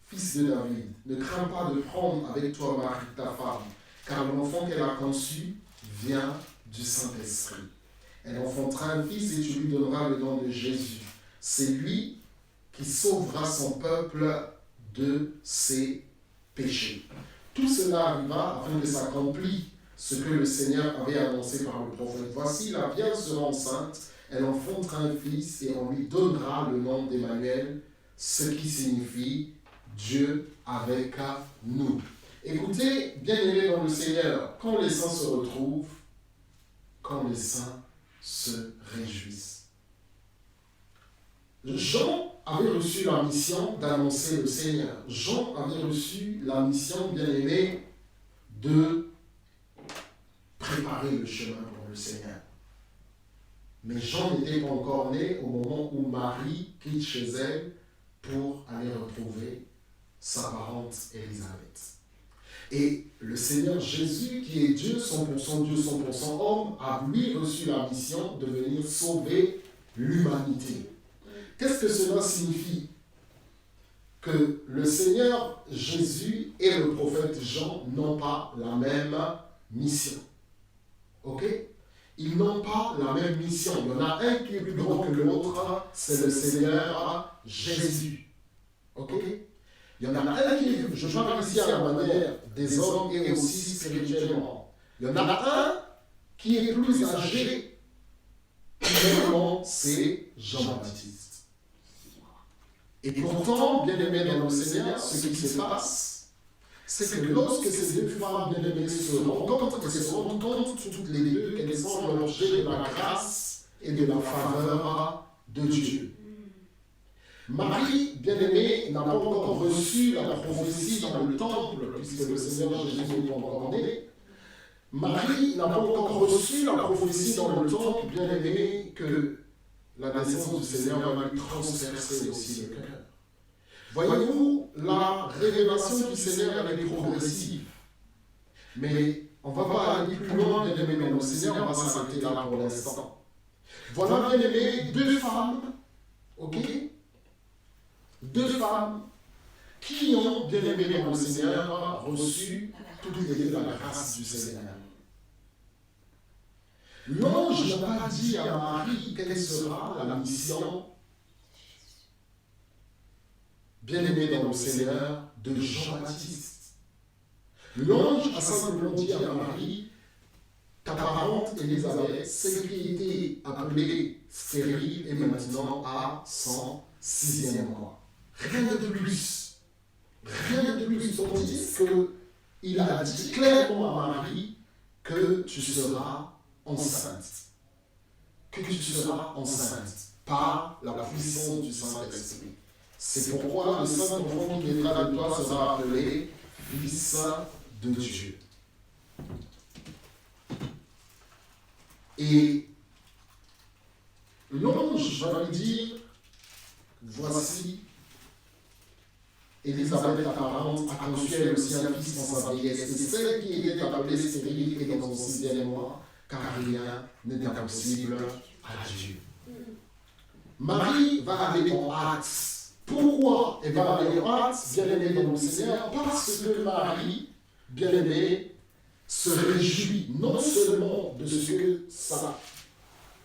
fils de David, ne crains pas de prendre avec toi Marie, ta femme, car l'enfant qu'elle a conçu vient du Saint-Esprit. Elle enfantera un fils et tu lui donneras le nom de Jésus. C'est lui qui sauvera son peuple de ses péchés. Tout cela arriva afin que s'accomplisse ce que le Seigneur avait annoncé par le prophète. Voici, la Vierge sera enceinte, elle enfantera un fils et on lui donnera le nom d'Emmanuel, ce qui signifie Dieu avec nous. Écoutez, bien-aimés dans le Seigneur, quand les saints se retrouvent, quand les saints se réjouissent. Jean avait reçu la mission d'annoncer le Seigneur. Jean avait reçu la mission, bien-aimé, de préparer le chemin pour le Seigneur. Mais Jean n'était pas encore né au moment où Marie quitte chez elle pour aller retrouver sa parente Élisabeth. Et le Seigneur Jésus, qui est Dieu, 100% Dieu, 100% homme, a lui reçu la mission de venir sauver l'humanité. Qu'est-ce que cela signifie? Que le Seigneur Jésus et le prophète Jean n'ont pas la même mission. Ok? Ils n'ont pas la même mission. Il y en a un qui est plus grand que l'autre, c'est le Seigneur Jésus. Ok? Il y en a un qui est, je parle ici à la manière des hommes et aussi spirituellement. Il y en a un qui est plus âgé, premièrement, c'est Jean-Baptiste. Et pourtant, bien-aimés dans le Seigneur, ce qui se passe, c'est que lorsque ces deux femmes bien-aimées se rencontrent, elles se rendent compte toutes les deux qu'elles sont l'objet de la grâce et de la faveur de Dieu. Marie, bien-aimée, n'a pas encore reçu la prophétie dans le temple, puisque le Seigneur Jésus n'est pas encore né. Marie n'a pas encore reçu la prophétie dans le temple, bien-aimée, que la naissance du Seigneur va lui transpercer aussi le cœur. Voyez-vous, la révélation du Seigneur, elle est progressive. Mais on ne va pas aller plus loin, bien-aimés dans le Seigneur, on va s'arrêter là pour l'instant. Voilà, bien-aimés, deux femmes, ok? Deux femmes qui ont, bien-aimés dans le Seigneur, reçu toutes les deux la grâce du Seigneur. L'ange n'a pas dit à Marie quelle sera la mission, bien-aimée dans le Seigneur, de Jean-Baptiste. L'ange a simplement dit à Marie, ta parente Élisabeth, celle qui était appelée stérile, est maintenant à son 6e mois. Rien de plus. Rien de plus. Tandis qu'il a dit clairement à Marie que tu seras enceinte. Que tu seras enceinte par la puissance du Saint-Esprit. C'est pourquoi le Saint-Enfant qui naîtra de toi sera appelé Fils de Dieu. Et l'ange va lui dire, voici, Élisabeth, ta parente, a conçu elle aussi un fils en sa vieillesse, et celle qui était appelée stérile est dans son 6e mois, car rien n'est impossible à Dieu. Marie va aller en hâte. Pourquoi elle va aller en hâte, bien-aimée dans le Seigneur? Parce que Marie, bien-aimée, se réjouit non seulement de ce que sa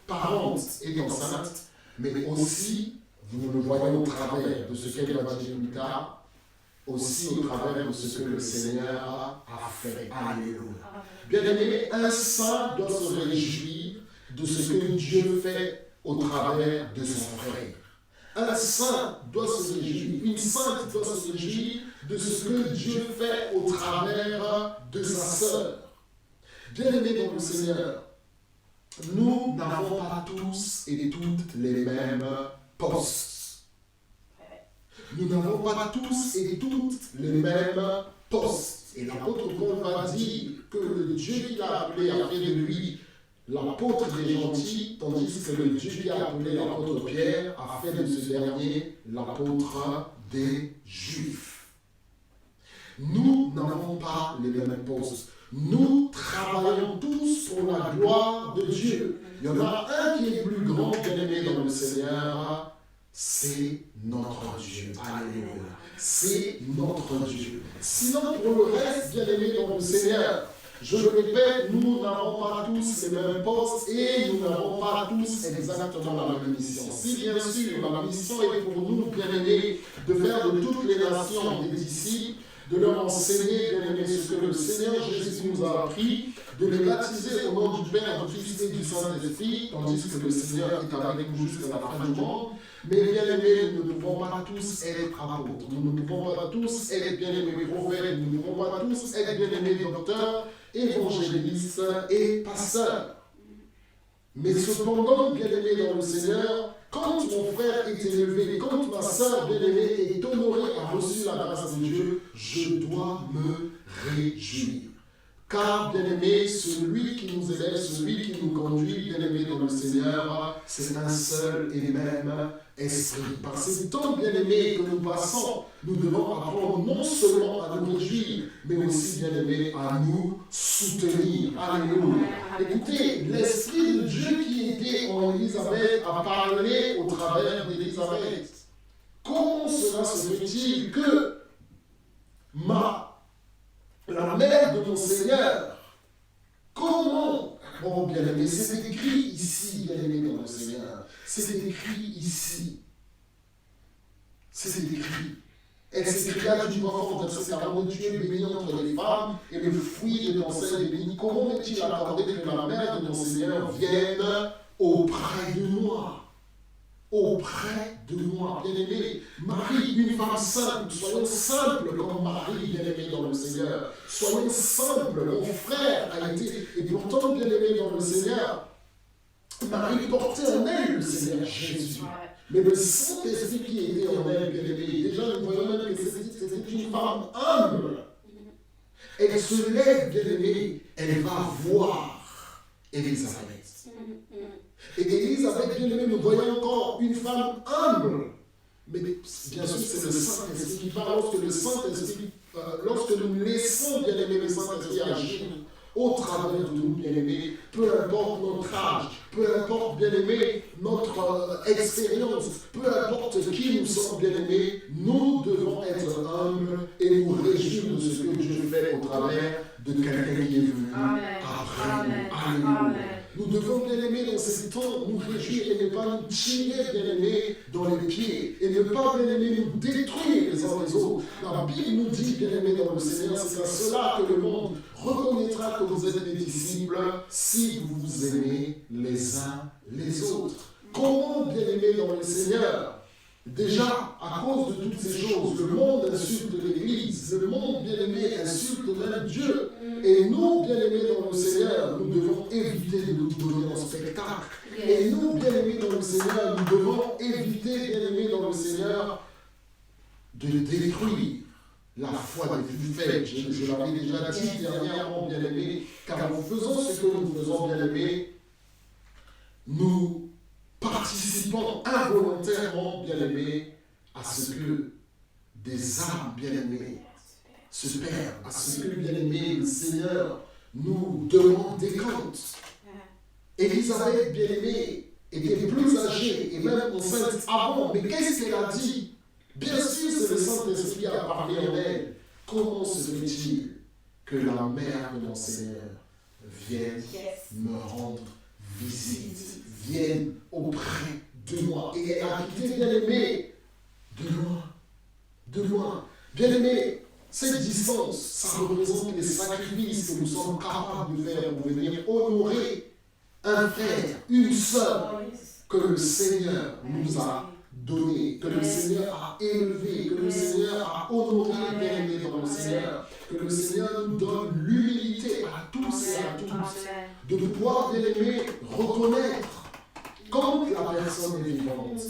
parente est enceinte, mais aussi, nous le voyons au travers de ce qu'elle va dire plus tard, aussi au travers de ce que le Seigneur a fait. Alléluia. Bien-aimé, un saint doit se réjouir de ce que Dieu fait au travers de son frère. Un saint doit se réjouir, une sainte doit se réjouir de ce que Dieu fait au travers de sa sœur. Bien-aimés dans le Seigneur, nous n'avons pas tous et toutes les mêmes postes. Nous n'avons pas tous et toutes les mêmes postes. Et l'apôtre Paul va dire que le Dieu qui l'a appelé a fait de lui l'apôtre des gentils, tandis que le Dieu qui a appelé l'apôtre Pierre a fait de ce dernier l'apôtre des Juifs. Nous n'avons pas les mêmes postes. Nous travaillons tous pour la gloire de Dieu. Il y en a un qui est plus grand, bien-aimé dans le Seigneur, c'est notre Dieu. Alléluia. C'est notre Dieu. Sinon, pour le reste, bien-aimé dans le Seigneur, je le répète, nous n'avons pas tous les mêmes postes et nous n'avons pas tous exactement la même mission. Si bien sûr, la mission est pour nous, bien-aimés, de faire de toutes les nations des disciples, de leur enseigner, bien-aimés, ce que le Seigneur Jésus nous a appris, de les baptiser au nom du Père, du Fils et du Saint-Esprit, tandis que le Seigneur est avec nous jusqu'à la fin du monde. Mais bien-aimés, nous ne pouvons pas tous être apôtres, nous ne pouvons pas tous être bien-aimés prophètes, nous ne pouvons pas tous être bien-aimés docteurs, évangélistes et pasteurs. Mais cependant, bien-aimés dans le Seigneur, quand mon frère est élevé, quand ma sœur bien-aimée est honorée, a reçu la grâce de Dieu, je dois me réjouir. Car, bien-aimé, celui qui nous élève, celui qui nous conduit, bien-aimé dans le Seigneur, c'est un seul et même esprit. Par ces temps, bien-aimés, que nous passons, nous devons apprendre non seulement à nous réjouir, mais aussi, bien-aimés, à nous soutenir. Alléluia. Écoutez, l'Esprit de Dieu qui était en Élisabeth a parlé au travers d'Élisabeth. Comment cela se fait-il que la mère de mon Seigneur, comment, oh bien-aimé, c'est écrit ici, bien-aimé dans le Seigneur, c'est écrit ici, c'est écrit. Elle s'écria du enfant, verset 40, Dieu est béni entre les femmes, et le fruit de ton sein est béni. Comment est-il accordé que la mère de mon Seigneur vienne auprès de moi? Auprès de moi, bien-aimé. Marie, une femme simple, soyons simples comme Marie, bien-aimé dans le Seigneur. Soyons simples, mon frère a été, et pourtant, bien-aimé dans le Seigneur, Marie portait en elle le Seigneur Jésus. Mais le Saint-Esprit qui était en elle, bien-aimé, déjà nous voyons même que c'était une femme humble. Elle se lève, bien-aimé, elle va voir Élisabeth. Et Élisabeth, bien-aimée, nous voyons encore une femme humble. Mais bien sûr, c'est le Saint-Esprit qui parle lorsque le Saint-Esprit, lorsque nous laissons, bien-aimé, le Saint-Esprit agir au travers de nous, bien-aimés, peu importe notre âge, peu importe, bien-aimés, notre expérience, peu importe qui nous sommes, bien-aimés, nous devons être humbles et nous réjouir de ce que Dieu fait au travers de quelqu'un qui est venu après nous. Alléluia. Nous devons, bien-aimés, dans ces temps, nous réjouir et pas nous tirer, bien-aimés, dans les pieds et ne pas, bien-aimés, nous détruire les uns les autres. La Bible nous dit, bien-aimés dans le Seigneur, c'est à cela que le monde reconnaîtra que vous êtes des disciples si vous vous aimez les uns les autres. Comment, bien-aimés dans le Seigneur? Déjà, à cause de toutes ces choses, le monde insulte l'Église, le monde, bien-aimé, insulte même Dieu. Et nous, bien-aimés dans le Seigneur, nous devons éviter de nous donner en spectacle. Et nous, bien-aimés dans le Seigneur, nous devons éviter, bien-aimés dans le Seigneur, de détruire la foi des plus faibles. Je l'avais déjà dit dernièrement, bien-aimés, car en faisant ce que nous faisons, bien-aimés, nous participant involontairement, bien-aimés, à ce que des âmes, bien-aimés, se perdent, à ce que, bien-aimés, le Seigneur nous demande des comptes. Élisabeth, bien-aimée, était plus âgée et même enceinte avant, mais qu'est-ce qu'elle a dit? Bien sûr, c'est le Saint-Esprit qui a parlé en elle. Comment se fait-il que la mère de mon Seigneur vienne me rendre visite, vienne auprès de moi? Et elle a quitté, bien-aimé, de loin. Bien-aimé, cette distance, ça représente les sacrifices que nous sommes capables de faire pour venir honorer un frère, une sœur que le Seigneur nous a donné, que le Seigneur a élevé, que le Seigneur a honoré, bien-aimé dans le Seigneur, que le Seigneur nous donne l'humilité à tous et à toutes de pouvoir, bien-aimé, reconnaître quand la personne est vivante,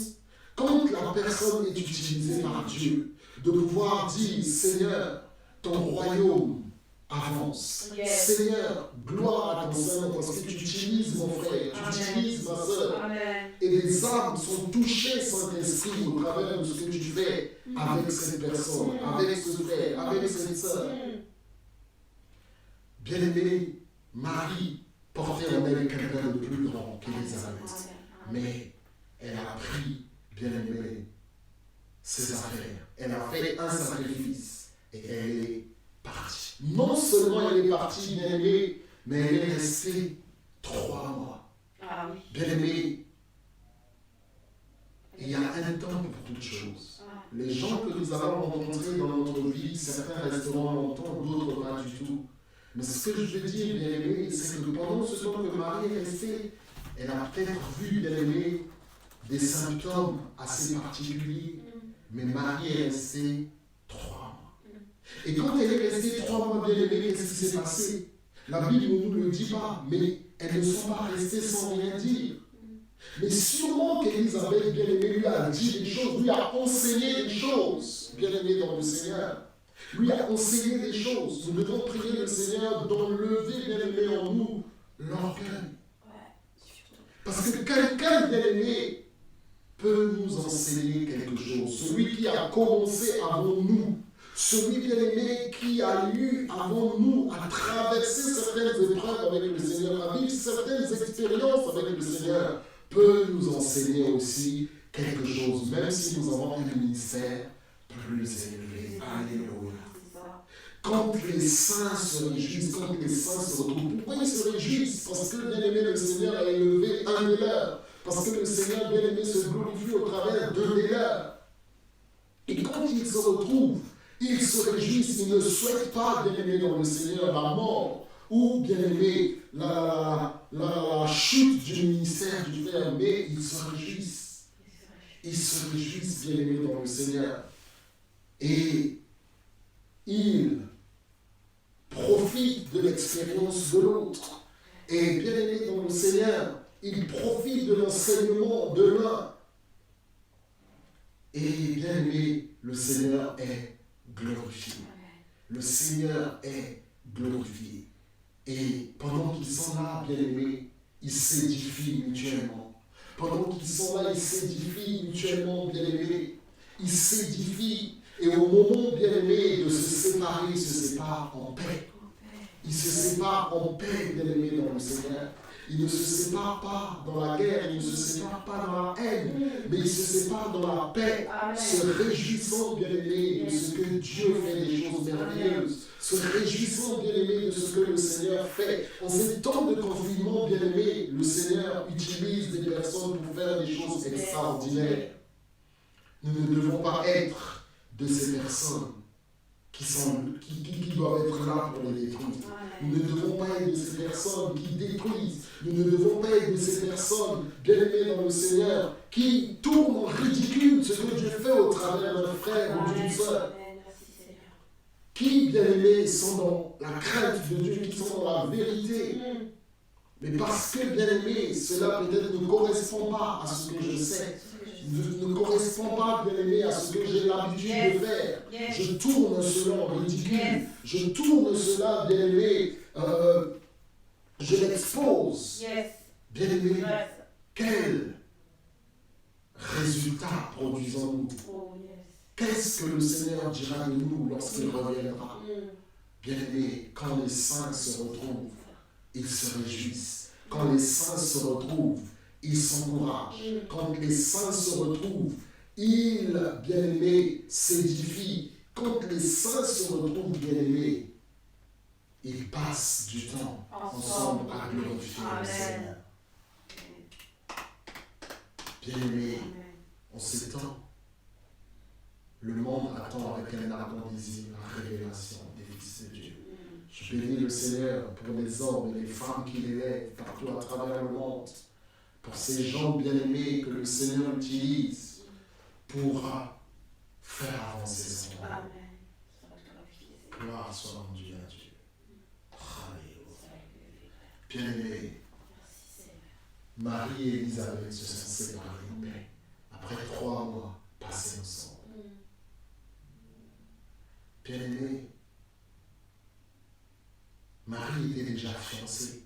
quand la personne est utilisée par Dieu, de pouvoir dire, Seigneur, ton royaume avance. Seigneur, gloire à ton Saint, parce que tu utilises mon frère, tu utilises ma soeur. Et les âmes sont touchées, Saint-Esprit, au travers de ce que tu fais avec cette personne, avec ce frère, avec cette soeur. Bien-aimé, Marie portait en elle quelqu'un de plus grand qu'Élisabeth. Mais elle a pris, bien-aimé, ses affaires. Elle a fait un sacrifice et elle est partie. Non seulement elle est partie, bien-aimée, mais elle est restée 3 mois. Bien-aimé, il y a un temps pour toutes choses. Les gens que nous avons rencontrés dans notre vie, certains resteront longtemps, d'autres pas du tout. Mais ce que je veux dire, bien-aimé, c'est que pendant ce temps que Marie est restée, elle a peut-être vu, bien-aimé, des symptômes assez particuliers, mais Marie est restée 3 mois. Et quand elle est restée 3 mois, bien-aimé, qu'est-ce qui s'est passé? La Bible ne nous le dit pas, mais elles ne sont pas restées sans rien dire. Mais sûrement qu'Élisabeth, bien-aimée, lui a dit des choses, lui a enseigné des choses, bien-aimé dans le Seigneur. Lui a enseigné des choses. Nous devons prier le Seigneur d'enlever, bien-aimé, en nous l'orgueil. Parce que quelqu'un, bien-aimé, peut nous enseigner quelque chose. Celui qui a commencé avant nous, celui, bien-aimé, qui a eu avant nous à traverser certaines épreuves avec le Seigneur, à vivre certaines expériences avec le Seigneur, peut nous enseigner aussi quelque chose, même si nous avons un ministère plus élevé. Alléluia. Quand les saints se réjouissent, quand les saints se retrouvent, pourquoi ils se réjouissent? Parce que, bien-aimé, le Seigneur a élevé un des leurs. Parce que le Seigneur, bien-aimé, se glorifie au travers d'un des leurs. Et quand ils se retrouvent, ils se réjouissent, ils ne souhaitent pas, bien-aimé, dans le Seigneur, la mort, ou, bien-aimé, la chute du ministère du Père, mais ils se réjouissent. Ils se réjouissent, bien-aimé, dans le Seigneur. Et ils profitent de l'expérience de l'autre. Et bien-aimé dans le Seigneur, ils profitent de l'enseignement de l'un. Et bien-aimé, le Seigneur est glorifié. Le Seigneur est glorifié. Et pendant qu'ils sont là, bien-aimés, ils s'édifient mutuellement. Pendant qu'ils sont là, ils s'édifient mutuellement, bien-aimés. Ils s'édifient. Et au moment, bien-aimé, de se séparer, ils se séparent en paix. Ils se séparent en paix, bien-aimés, dans le Seigneur. il ne se sépare pas dans la guerre, il ne se sépare pas dans la haine, mais il se sépare dans la paix, se réjouissant, bien-aimé, de ce que Dieu fait des choses merveilleuses, se réjouissant, bien-aimé, de ce que le Seigneur fait. En ces temps de confinement, bien-aimé, le Seigneur utilise des personnes pour faire des choses extraordinaires. Nous ne devons pas être de ces personnes qui doivent être là pour les détruire. Nous ne devons pas être de ces personnes qui détruisent. Nous ne devons pas être de ces personnes bien-aimées dans le Seigneur qui tournent en ridicule ce que Dieu fait au travers d'un frère ou d'une sœur. Qui, bien-aimés, sont dans la crainte de Dieu, qui sont dans la vérité. Mais parce que, bien-aimés, cela peut-être ne correspond pas à ce que je sais. Ne correspond pas, bien-aimé, à ce que j'ai l'habitude de faire. Je tourne cela en ridicule. Je tourne cela, bien-aimé, je l'expose. Bien-aimé, quel résultat produisons-nous? Qu'est-ce que le Seigneur dira de nous lorsqu'il reviendra? Bien-aimé, quand les saints se retrouvent, ils se réjouissent. Quand les saints se retrouvent, ils s'encouragent. Quand les saints se retrouvent, ils, bien-aimés, s'édifient. Quand les saints se retrouvent, bien-aimés, ils passent du temps ensemble à glorifier le Seigneur. Bien-aimés, en ces temps, le monde attend avec un ardent désir la révélation des fils de Dieu. Je bénis le Seigneur pour les hommes et les femmes qu'il élève partout à travers le monde, pour ces gens bien-aimés que le Seigneur utilise pour faire avancer son royaume. Gloire soit rendue à Dieu. Alléluia. Bien-aimés, Marie et Élisabeth se sont séparés en paix après 3 mois passés ensemble. Bien-aimés, Marie était déjà fiancée.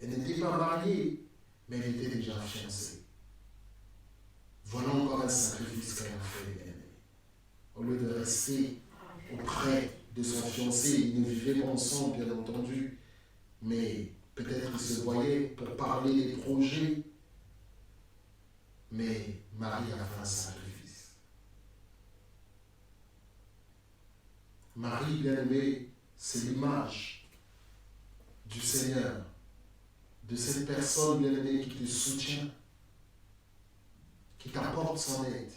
Elle n'était pas mariée, mais elle était déjà fiancée. Voilà encore un sacrifice qu'elle a fait, bien-aimés. Au lieu de rester auprès de son fiancé, ils ne vivaient pas ensemble, bien entendu, mais peut-être qu'ils se voyaient pour parler des projets. Mais Marie a fait un sacrifice. Marie, bien-aimée, c'est l'image du Seigneur, de cette personne, bien-aimée, qui te soutient, qui t'apporte son aide,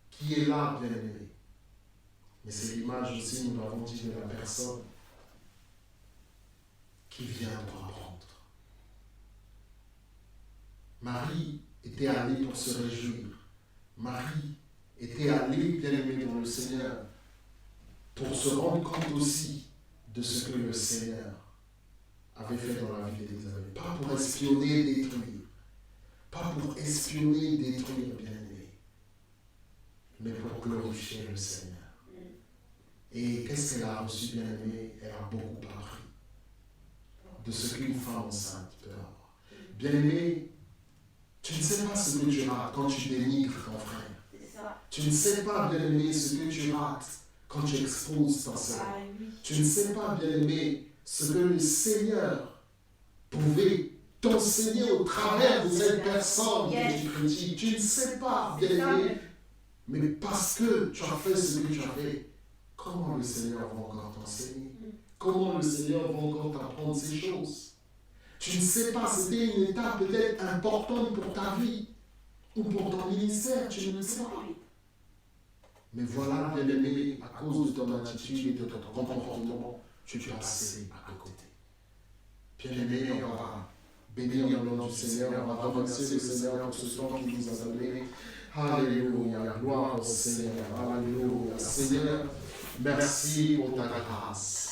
qui est là, bien-aimée. Mais c'est l'image aussi, nous l'avons dit, de la personne qui vient pour apprendre. Marie était allée pour se réjouir. Marie était allée, bien-aimée, dans le Seigneur, pour se rendre compte aussi de ce que le Seigneur avait fait dans la vie d'Élisabeth. Pas pour espionner, détruire. Pas pour espionner, détruire, bien-aimé. Mais pour glorifier le Seigneur. Et qu'est-ce qu'elle a reçu, bien-aimé? Elle a beaucoup appris de ce qu'une femme enceinte peut avoir. Bien-aimé, tu ne sais pas ce que tu rates quand tu dénigres ton frère. Tu ne sais pas, bien-aimé, ce que tu rates quand tu exposes ta sœur. Tu ne sais pas, bien-aimé, ce que le Seigneur pouvait t'enseigner au travers de cette personne que tu critiques. Tu ne sais pas, bien-aimé, mais parce que tu as fait ce que tu as fait, comment le Seigneur va encore t'enseigner? Comment le Seigneur va encore t'apprendre ces choses? Tu ne sais pas, c'était une étape peut-être importante pour ta vie ou pour ton ministère, tu ne le sais pas. Mais voilà, bien-aimé, à cause de ton attitude et de ton comportement, tu es passé à côté. Bien-aimé, on va bénir le nom du Seigneur, on va remercier le Seigneur pour ce temps qu'il nous a donné. Alléluia, gloire au Seigneur, alléluia. Seigneur, merci pour ta grâce.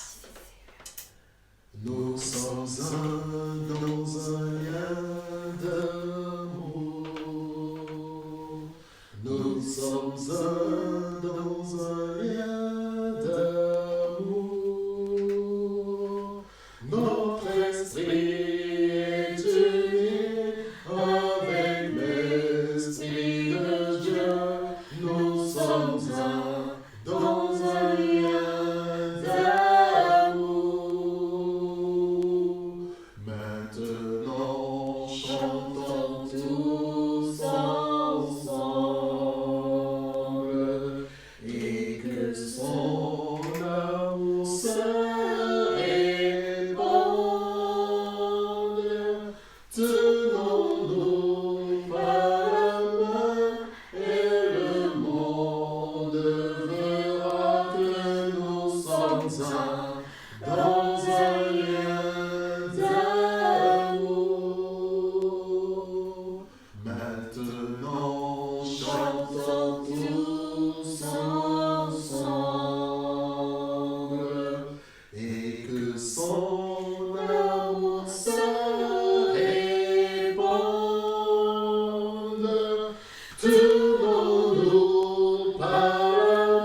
Nous sommes dans un lien d'amour. Nous sommes dans un lien d'amour. Notre esprit est uni avec l'esprit de Dieu. Nous sommes dans un lien d'amour. Maintenant chantons tous ensemble, et que son amour se répande. Tournons-nous par la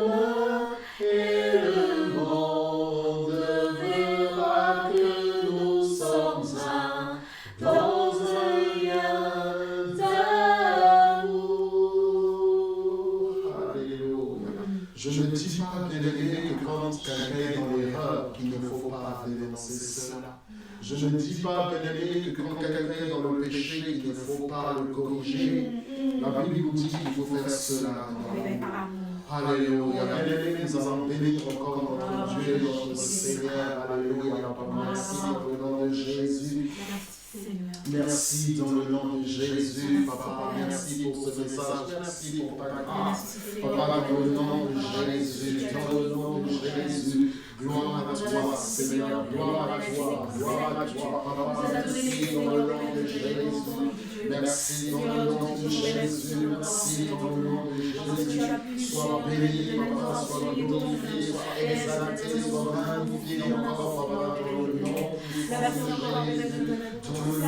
main, et le monde verra que nous sommes un dans un lien d'amour. Alléluia. Je ne dis pas, bien-aimé, que quand quelqu'un est dans l'erreur, qu'il ne faut pas dénoncer cela. Je ne dis pas, bien-aimé, que quand quelqu'un est dans le péché, qu'il ne faut pas le corriger. La Bible nous dit qu'il faut faire cela dans l'amour. Alléluia. Bien-aimé, nous allons bénir encore notre Dieu, notre Seigneur. Alléluia. Papa, merci dans le nom de Jésus. Merci dans le nom de Jésus, Papa. Merci pour ce message. Merci pour ta grâce. Papa, dans le nom de Jésus, dans le nom de Jésus. Gloire à toi, Seigneur. Gloire à toi. Gloire à toi, Papa. Merci dans le nom de Jésus. Merci dans le nom de Jésus. Merci dans le nom de Jésus. Sois béni, Papa. Sois glorifié, sois exalté, sois magnifié encore, Papa, dans le nom dans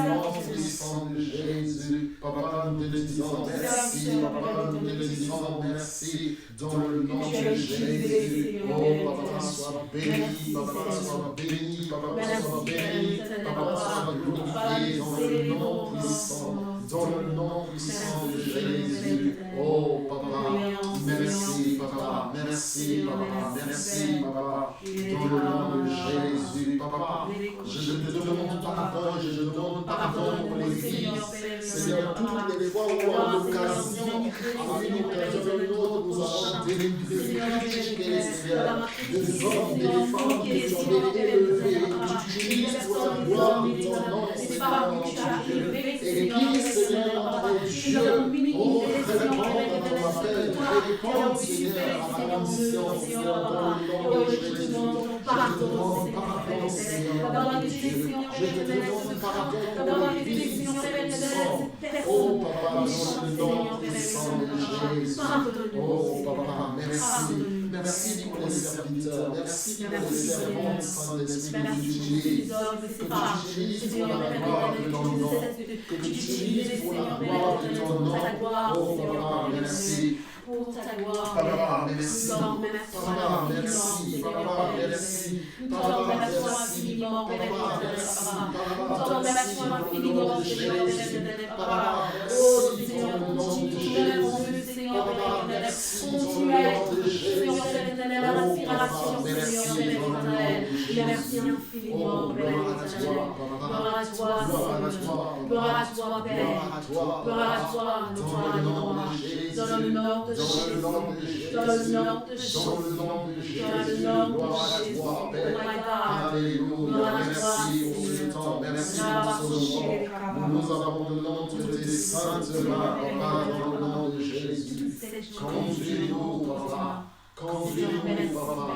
le nom puissant de Jésus. Papa, nous te disons merci. Papa, nous te disons merci dans le nom de Jésus. Oh, Papa, sois béni. Papa, sois béni. Papa, sois béni. Papa, sois glorifié dans le nom puissant. Dans le nom puissant de Jésus. Oh, Papa, merci, Papa. Merci, Papa. Merci, Papa. Dans le nom de Jésus. Papa, je te demande pardon. Je te demande pardon pour les filles. Seigneur, toutes les fois où à l'occasion, nous avons délivré, critiqué, Seigneur, des hommes, des femmes qui sont élevés. Tu utilises pour la gloire de ton nom, Seigneur, notre Dieu. Et qui, Seigneur, notre Dieu, oh, répond à ton appel, répond, Seigneur, à la mission, Seigneur, dans le nom de Jésus. Je te demande pardon, Seigneur, mon Dieu. Je te demande pardon pour les vies qui sont. Oh, Papa, dans le nom puissant de Jésus. Oh, Papa, merci. Merci pour les serviteurs. Merci pour les servants, Saint-Esprit, que tu utilises. Que tu utilises pour la gloire de ton nom. Que tu utilises pour la gloire de ton nom. Oh, Papa, merci. Pour ta gloire, Papa, merci. Papa, merci. Papa, merci. Papa, merci. Papa, merci. Papa, merci. Dans le nom de Jésus. Papa, merci. Dans le nom de Jésus. Oh, Papa, merci. Dans le nom de Jésus. Oh, gloire à toi, Papa. Gloire à toi, gloire à toi, Père. Gloire à toi, dans le nom de Jésus. Dans le nom de Jésus. Dans le nom de Jésus. Dans le nom de Jésus. Gloire à toi, Père. Alléluia. Merci pour ce temps. Merci pour ce moment. Nous nous abandonnons entre tes saintes mains, Papa, dans le nom de Jésus. Conduis-nous, Papa. Conduis-nous, Papa.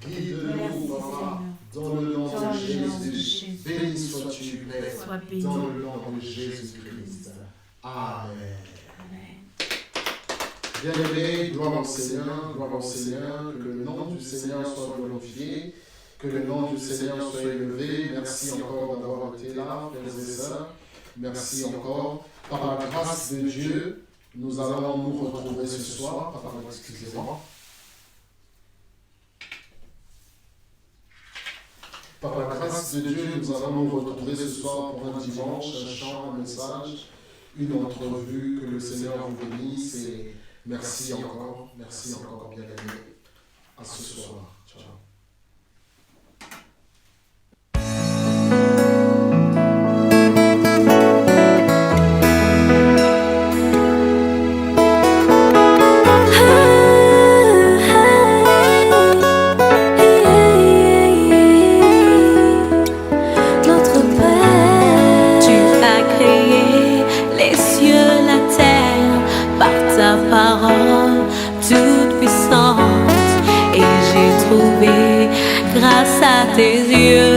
Guide-nous, Papa. Dans le nom de Jésus. Béni sois-tu, Père. Dans le nom de Jésus-Christ. Amen. Bien-aimés, gloire au Seigneur, que le nom du Seigneur soit glorifié, que le nom du Seigneur soit élevé. Merci encore d'avoir été là, frères et sœurs. Merci encore. Par la grâce de Dieu, nous allons nous retrouver ce soir. Pardon, excusez-moi. Par la grâce de Dieu, nous allons nous retrouver ce soir pour un dimanche, un chant, un message, une entrevue. Que le Seigneur vous bénisse et merci encore, bien aimé. À ce soir. Ciao. Grâce à tes yeux.